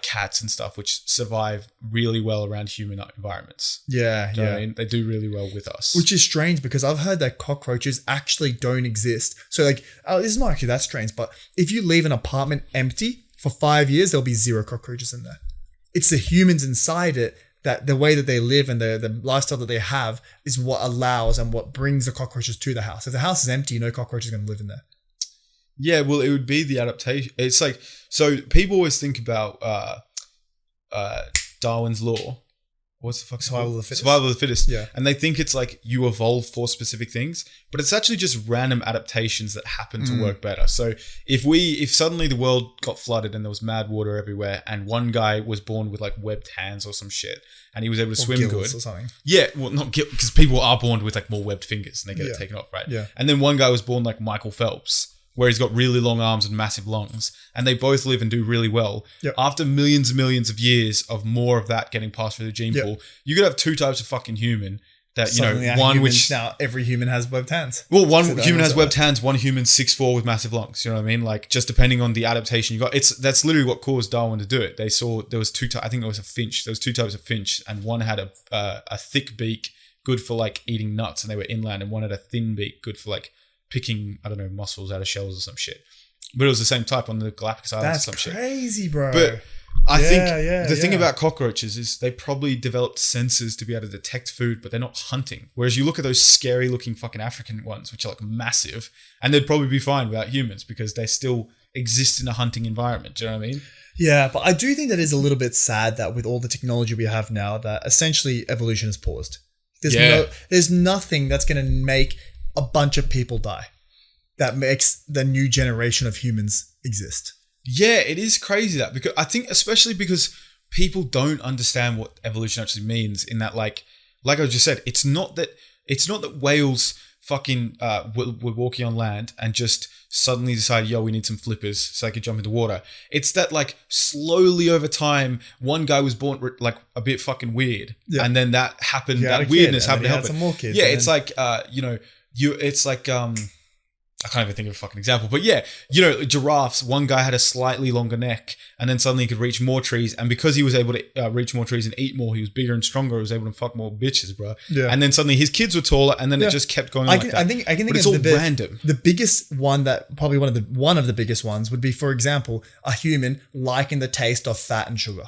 cats and stuff, which survive really well around human environments. Yeah, Do you know what I mean? They do really well with us. Which is strange because I've heard that cockroaches actually don't exist. So like, this is not actually that strange, but if you leave an apartment empty for 5 years, there'll be 0 cockroaches in there. It's the humans inside it that the way that they live and the lifestyle that they have is what allows and what brings the cockroaches to the house. If the house is empty, no cockroach is going to live in there. Yeah, well, it would be the adaptation. It's like, so people always think about Darwin's law. What's the fuck? Survival of the fittest. Survival of the fittest. Yeah. And they think it's like you evolve for specific things, but it's actually just random adaptations that happen to work better. So if suddenly the world got flooded and there was mad water everywhere and one guy was born with like webbed hands or some shit and he was able to swim good. Or something. Yeah, well, not because people are born with like more webbed fingers and they get it taken off, right? Yeah. And then one guy was born like Michael Phelps, where he's got really long arms and massive lungs, and they both live and do really well. Yep. After millions and millions of years of more of that getting passed through the gene pool, you could have 2 types of fucking human that, Suddenly one humans, which... now every human has webbed hands. Well, one human has webbed hands, one human 6'4" with massive lungs. You know what I mean? Like, just depending on the adaptation you got. That's literally what caused Darwin to do it. They saw there was 2 types, I think it was a finch. There was 2 types of finch, and one had a thick beak, good for like eating nuts, and they were inland, and one had a thin beak, good for like picking, I don't know, mussels out of shells or some shit. But it was the same type on the Galapagos Islands or some shit. That's crazy, bro. But I think the thing about cockroaches is they probably developed sensors to be able to detect food, but they're not hunting. Whereas you look at those scary looking fucking African ones, which are like massive, and they'd probably be fine without humans because they still exist in a hunting environment. Do you know what I mean? Yeah, but I do think that is a little bit sad that with all the technology we have now, that essentially evolution is paused. There's nothing that's going to make a bunch of people die that makes the new generation of humans exist. Yeah, it is crazy that, because I think especially because people don't understand what evolution actually means, in that like I just said, it's not that whales fucking were walking on land and just suddenly decided, yo, we need some flippers so they could jump into water. It's that like slowly over time, one guy was born like a bit fucking weird, and then that happened. That weirdness happened to happen. Some more kids, yeah, it's like it's like I can't even think of a fucking example, but yeah, giraffes, one guy had a slightly longer neck and then suddenly he could reach more trees. And because he was able to reach more trees and eat more, he was bigger and stronger. He was able to fuck more bitches, bro. Yeah. And then suddenly his kids were taller and then it just kept going like that. I can think it's all random. The biggest one that probably one of the biggest ones would be, for example, a human liking the taste of fat and sugar.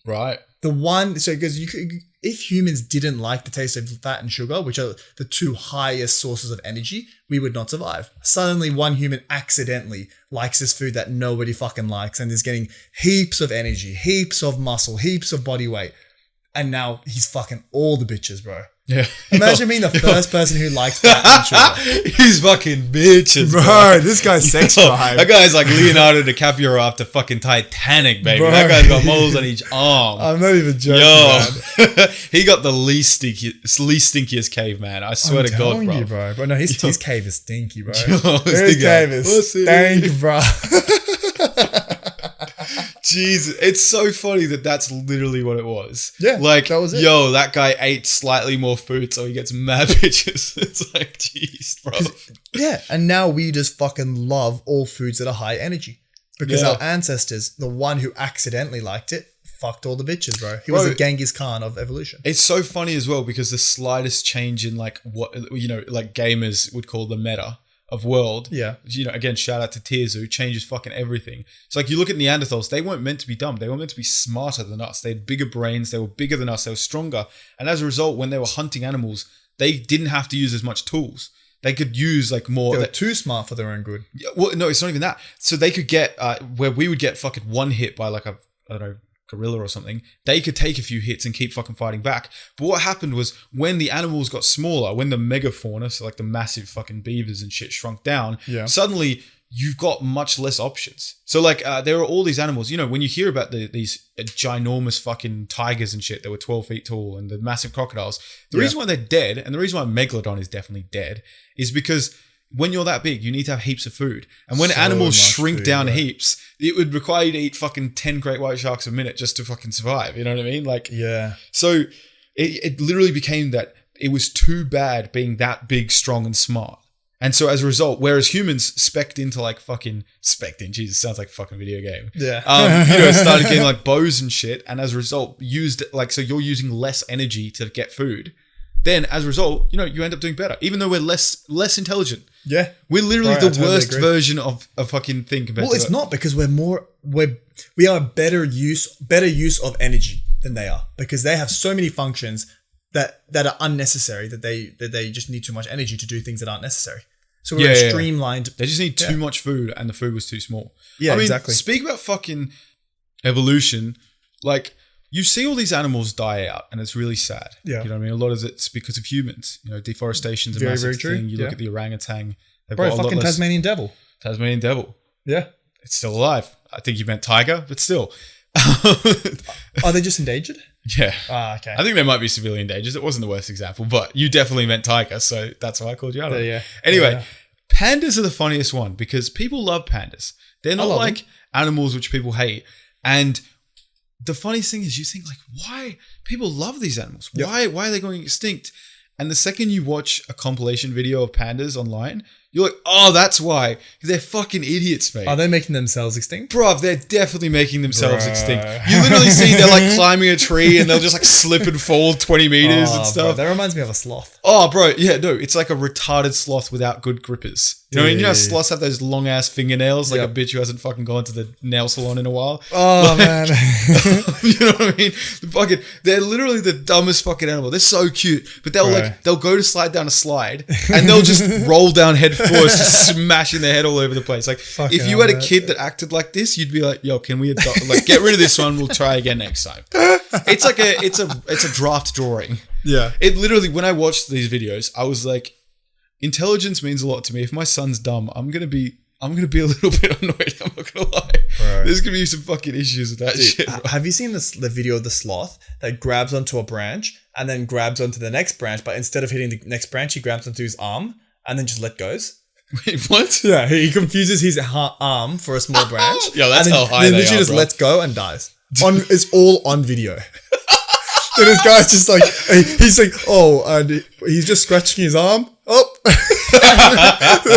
Right. Because if humans didn't like the taste of fat and sugar, which are the 2 highest sources of energy, we would not survive. Suddenly one human accidentally likes this food that nobody fucking likes and is getting heaps of energy, heaps of muscle, heaps of body weight. And now he's fucking all the bitches, bro. Yeah. Imagine being the first person who likes fat and sugar. He's fucking bitches, bro. This guy's sex drive. That guy's like Leonardo DiCaprio after fucking Titanic, baby. Bro. That guy's got moles on each arm. I'm not even joking, man. He got the least stinkiest cave, man. I swear to God, bro. You, bro. But no, his cave is stinky, bro. His cave is stank, bro. Jesus, it's so funny that's literally what it was. Yeah, like, that was it. Yo, that guy ate slightly more food, so he gets mad bitches. It's like, jeez, bro. Yeah, and now we just fucking love all foods that are high energy. Because our ancestors, the one who accidentally liked it, fucked all the bitches, bro. He was the Genghis Khan of evolution. It's so funny as well because the slightest change in like what, like gamers would call the meta of world. Yeah. Again, shout out to Tierzu, changes fucking everything. It's like you look at Neanderthals, they weren't meant to be dumb. They were meant to be smarter than us. They had bigger brains. They were bigger than us. They were stronger. And as a result, when they were hunting animals, they didn't have to use as much tools. They could use like more. They're too smart for their own good. Well, no, it's not even that. So they could get where we would get fucking one hit by like a, I don't know, gorilla or something. They could take a few hits and keep fucking fighting back. But what happened was when the animals got smaller, when the megafauna, so like the massive fucking beavers and shit shrunk down, suddenly you've got much less options. So like there are all these animals, you know, when you hear about these ginormous fucking tigers and shit that were 12 feet tall and the massive crocodiles, the reason why they're dead, and the reason why Megalodon is definitely dead, is because when you're that big, you need to have heaps of food. And when animals shrink down heaps, it would require you to eat fucking 10 great white sharks a minute just to fucking survive. You know what I mean? Like, so it literally became that it was too bad being that big, strong, and smart. And so as a result, whereas humans specced into like fucking Jesus, sounds like a fucking video game. Yeah. You know, started getting like bows and shit. And as a result, used like, so you're using less energy to get food. Then as a result, you know, you end up doing better, even though we're less intelligent. Yeah. We're literally the worst version of a fucking thing compared to Well, it's not, because we are better use of energy than they are, because they have so many functions that are unnecessary, that they just need too much energy to do things that aren't necessary. So we're streamlined. They just need too much food, and the food was too small. Yeah, I mean, exactly. Speak about fucking evolution. Like, you see all these animals die out, and it's really sad. Yeah. You know what I mean? A lot of it's because of humans. You know, deforestation is a massive thing. You look at the orangutan. Bro, fucking Tasmanian devil. Tasmanian devil. Yeah. It's still alive. I think you meant tiger, but still. Are they just endangered? Yeah. Ah, okay. I think they might be severely endangered. It wasn't the worst example, but you definitely meant tiger, so that's why I called you out on it. Yeah. Anyway, pandas are the funniest one because people love pandas. They're not like animals which people hate. And the funniest thing is you think like, why people love these animals? Yep. Why are they going extinct? And the second you watch a compilation video of pandas online, you're like, oh, that's why. Because they're fucking idiots, mate. Are they making themselves extinct? Bruv, they're definitely making themselves extinct. You literally see they're like climbing a tree and they'll just like slip and fall 20 meters and stuff. Bro, that reminds me of a sloth. Oh, bro. Yeah, no, it's like a retarded sloth without good grippers. You know what I mean? You know how sloths have those long ass fingernails, like a bitch who hasn't fucking gone to the nail salon in a while? Oh, like, man. You know what I mean? They're literally the dumbest fucking animal. They're so cute, but they'll go to slide down a slide and they'll just roll down head first, just smashing their head all over the place. Like, if you had a kid that acted like this, you'd be like, yo, can we adopt, like, get rid of this one? We'll try again next time. It's like it's a draft drawing. Yeah. It literally, when I watched these videos, I was like, intelligence means a lot to me. If my son's dumb, I'm gonna be a little bit annoyed. I'm not gonna lie. Right. There's gonna be some fucking issues with that shit. Bro. Have you seen the video of the sloth that grabs onto a branch and then grabs onto the next branch, but instead of hitting the next branch, he grabs onto his arm and then just let goes? Wait, what? Yeah, he confuses his arm for a small branch. Yeah, that's how high they they literally are, just bro. lets go and dies. It's all on video. And this guy's just like, he's like, oh, and he's just scratching his arm. Oh.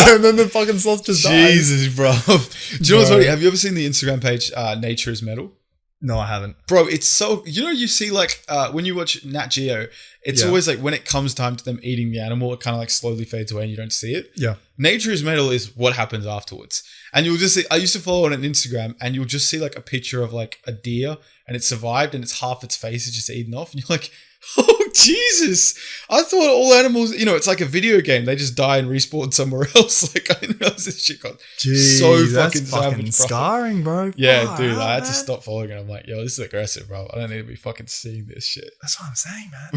And then the fucking sloth just dies. Jesus, bro. Do you know what's funny? Have you ever seen the Instagram page, Nature is Metal? No, I haven't. Bro, it's so... You know, you see like... when you watch Nat Geo, it's always like when it comes time to them eating the animal, it kind of like slowly fades away and you don't see it. Yeah. Nature is Metal is what happens afterwards. And you'll just see... I used to follow it on Instagram and you'll just see like a picture of like a deer and it survived and it's half its face is just eaten off. And you're like... Oh, Jesus. I thought all animals, you know, it's like a video game. They just die and respawn somewhere else. Like, I didn't realize this shit got so fucking savage, bro. Scarring, bro. Yeah, dude, I had to stop following it. I'm like, yo, this is aggressive, bro. I don't need to be fucking seeing this shit. That's what I'm saying, man.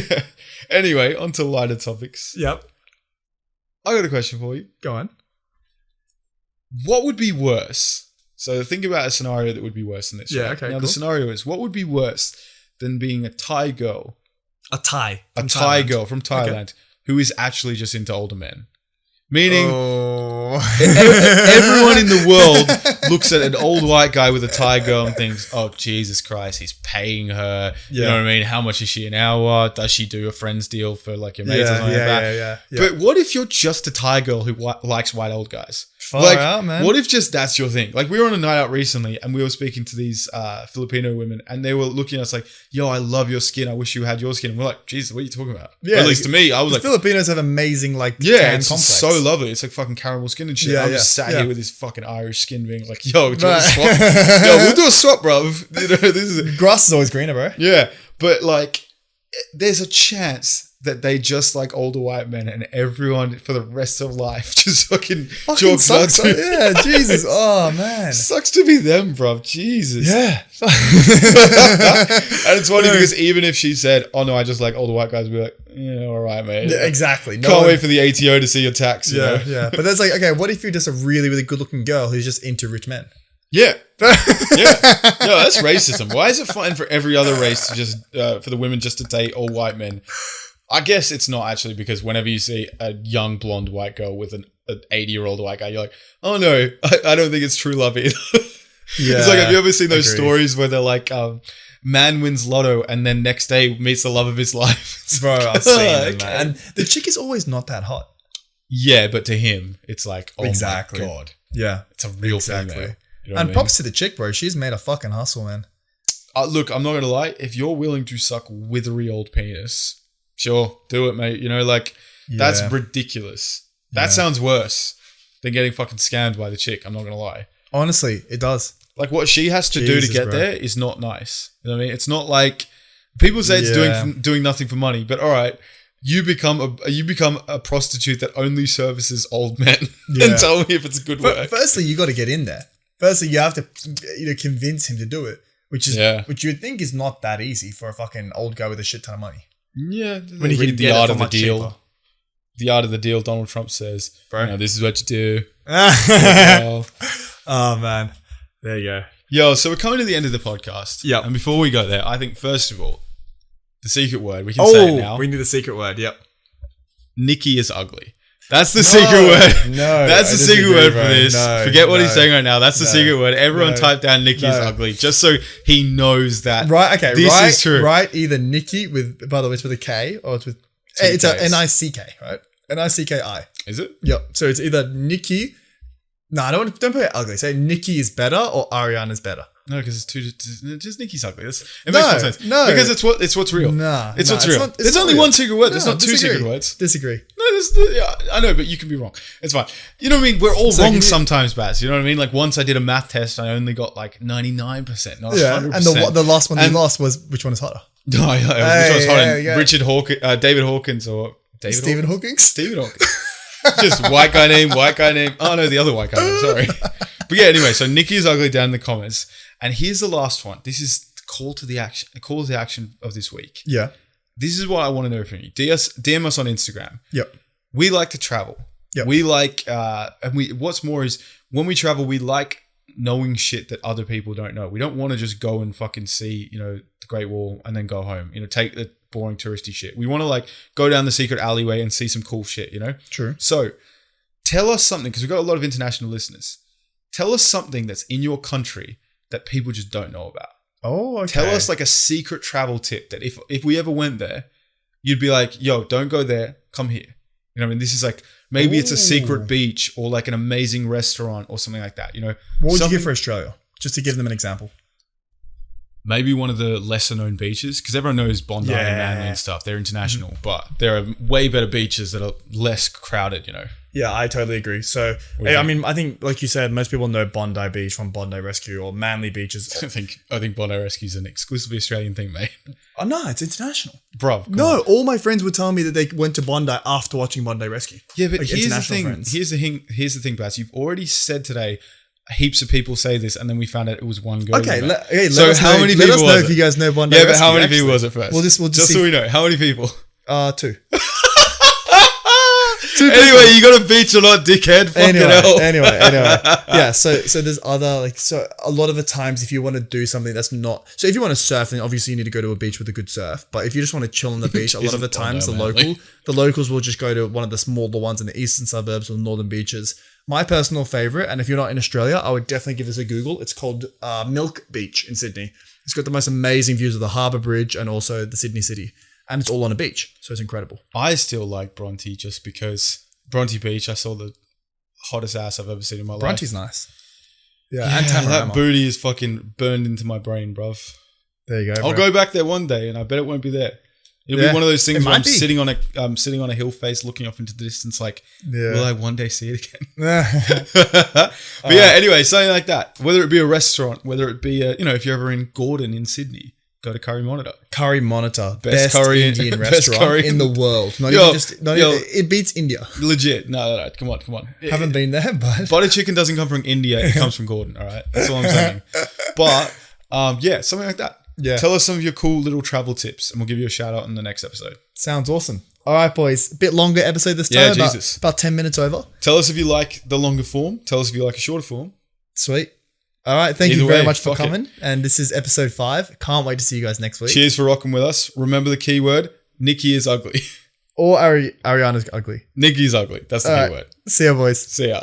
Yeah. Anyway, on to lighter topics. Yep. I got a question for you. Go on. What would be worse? So think about a scenario that would be worse than this. Yeah, right? okay, Now, cool. the scenario is, what would be worse than being a Thai girl? A Thai. A Thai girl from Thailand who is actually just into older men. Meaning, everyone in the world looks at an old white guy with a Thai girl and thinks, oh, Jesus Christ, he's paying her. You know what I mean? How much is she an hour? Does she do a friend's deal for like your mates or something like that? Yeah. But what if you're just a Thai girl who likes white old guys? Far out, man. What if just that's your thing? Like, we were on a night out recently and we were speaking to these Filipino women and they were looking at us like, yo, I love your skin. I wish you had your skin. And we're like, Jesus, what are you talking about? Yeah, Or at least to me, I was like, Filipinos have amazing like yeah, tan it's complex. so lovely. It's like fucking caramel skin and shit. Yeah, I'm just sat yeah. here with this fucking Irish skin being like, yo, do you want to swap? Yo, we'll do a swap, bro. You know, this is Grass is always greener, bro. yeah. But like, there's a chance that they just like older white men, and everyone for the rest of life just fucking chalks up sucks. to Yeah, Jesus. Oh, man. Sucks to be them, bro. Jesus. Yeah. And it's funny because even if she said, "Oh no, I just like older white guys," we'd be like, "Yeah, all right, mate." Yeah, exactly. Can't wait for the ATO to see your tax. You know? Yeah. But that's like, okay, what if you're just a really, really good looking girl who's just into rich men? Yeah. Yeah. No, that's racism. Why is it fine for every other race to just, for the women just to date all white men? I guess it's not actually, because whenever you see a young blonde white girl with an 80-year-old white guy, you're like, oh no, I don't think it's true love either. Yeah. It's like, have you ever seen those stories where they're like, man wins lotto and then next day meets the love of his life? Bro, I've seen it, man. And the chick is always not that hot. Yeah, but to him, it's like, oh Exactly. my God. Yeah. It's a real female. You know And what I mean? props to the chick, bro. She's made a fucking hustle, man. Look, I'm not going to lie. If you're willing to suck withery old penis, sure, do it, mate. You know, like, that's ridiculous. That sounds worse than getting fucking scammed by the chick. I'm not going to lie. Honestly, it does. Like, what she has to do to get there is not nice. You know what I mean? It's not like people say it's doing nothing for money, but all right, you become a prostitute that only services old men and tell me if it's good work. Firstly, you got to get in there. Firstly, you have to convince him to do it, which you would think is not that easy for a fucking old guy with a shit ton of money. Yeah, when you read can the get art it of for the much deal. cheaper. The art of the deal. Donald Trump says, bro, you know, this is what you do. Oh man, there you go. Yo, so we're coming to the end of the podcast. Yeah, and before we go there, I think first of all, the secret word, we can say it now. We need the secret word. Yep. Nicki is ugly. That's the secret word. No, that's the secret word for this. No, Forget what he's saying right now. That's the secret word. Everyone type down Nicki is ugly, just so he knows that. Right. Okay. This is true. Right. Either Nicki with, by the way, it's with a K or it's with. It's a N-I-C-K, right? N-I-C-K-I. Is it? Yep. So it's either Nicki. No, don't put it ugly. Say Nicki is better or Ariana's better. No, because just Nicki's ugly. It makes more sense. No, because it's what's real. It's what's real. There's only one secret word. There's not two secret words. Disagree. No, I know, but you can be wrong. It's fine. You know what I mean? We're all wrong sometimes, Baz. You know what I mean? Like once I did a math test, I only got like 99%, not 100%. And the last one you lost was which one is hotter? No, which one was hotter? David Hawkins or Stephen Hawking? Stephen Hawking. Just white guy name. Oh no, the other white guy name. Sorry. But yeah, anyway, so Nicki is ugly down in the comments. And here's the last one. This is the call to the action of this week. Yeah. This is what I want to know from you. DM us on Instagram. Yep. We like to travel. Yep. We like, what's more is when we travel, we like knowing shit that other people don't know. We don't want to just go and fucking see, the Great Wall and then go home. Take the boring touristy shit. We want to like go down the secret alleyway and see some cool shit, True. So tell us something, because we've got a lot of international listeners. Tell us something that's in your country that people just don't know about. Oh, okay. Tell us like a secret travel tip that if we ever went there, you'd be like, yo, don't go there, come here. You know what I mean? This is like, maybe it's a secret beach or like an amazing restaurant or something like that, What would you give for Australia? Just to give them an example. Maybe one of the lesser known beaches, because everyone knows Bondi and Manly and stuff. They're international, but there are way better beaches that are less crowded, Yeah, I totally agree. So, I think, like you said, most people know Bondi Beach from Bondi Rescue or Manly beaches. I think Bondi Rescue is an exclusively Australian thing, mate. Oh, no, it's international. Bro, no, all my friends would tell me that they went to Bondi after watching Bondi Rescue. Yeah, but here's the thing. Friends. Here's the thing, Baz. You've already said today, heaps of people say this, and then we found out it was one girl. Okay, let many people us know if you guys know Bondi Bondi. Yeah, Rescue, but how many people was it first? We'll just so we know. How many people? 2. Anyway, you got a beach or not, dickhead. Fucking hell. Anyway. Yeah, so there's other, so a lot of the times if you want to do something that's not, so if you want to surf, then obviously you need to go to a beach with a good surf. But if you just want to chill on the beach, a lot of the times the locals will just go to one of the smaller ones in the eastern suburbs or northern beaches. My personal favorite, and if you're not in Australia, I would definitely give this a Google. It's called Milk Beach in Sydney. It's got the most amazing views of the Harbour Bridge and also the Sydney City. And it's all on a beach, so it's incredible. I still like Bronte just because Bronte Beach, I saw the hottest ass I've ever seen in my life. Bronte's nice. Yeah, and Tamarama. That booty is fucking burned into my brain, bruv. There you go. I'll go back there one day, and I bet it won't be there. It'll be one of those things where I'm sitting on a hill face, looking off into the distance, like, will I one day see it again? But anyway, something like that. Whether it be a restaurant, whether it be if you're ever in Gordon in Sydney, go to Curry Monitor. Curry Monitor, Best best curry- Indian best restaurant curry- in the world. Not Yo, even just. Not yo. even, it beats India. Legit. No. Come on. Haven't been there, but Butter chicken doesn't come from India. It comes from Gordon. All right. That's all I'm saying. But yeah, something like that. Yeah. Tell us some of your cool little travel tips, and we'll give you a shout out in the next episode. sounds awesome. All right, boys. A bit longer episode this Yeah, time. Jesus. About 10 minutes over. Tell us if you like the longer form. Tell us if you like a shorter form. Sweet. All right. Thank Either you very way, much for fuck it. coming. And this is episode 5. Can't wait to see you guys next week. Cheers for rocking with us. Remember the keyword: Nicki is ugly. Or Ariana's ugly. Nicki's ugly. That's the All right. keyword. See ya, boys. See ya.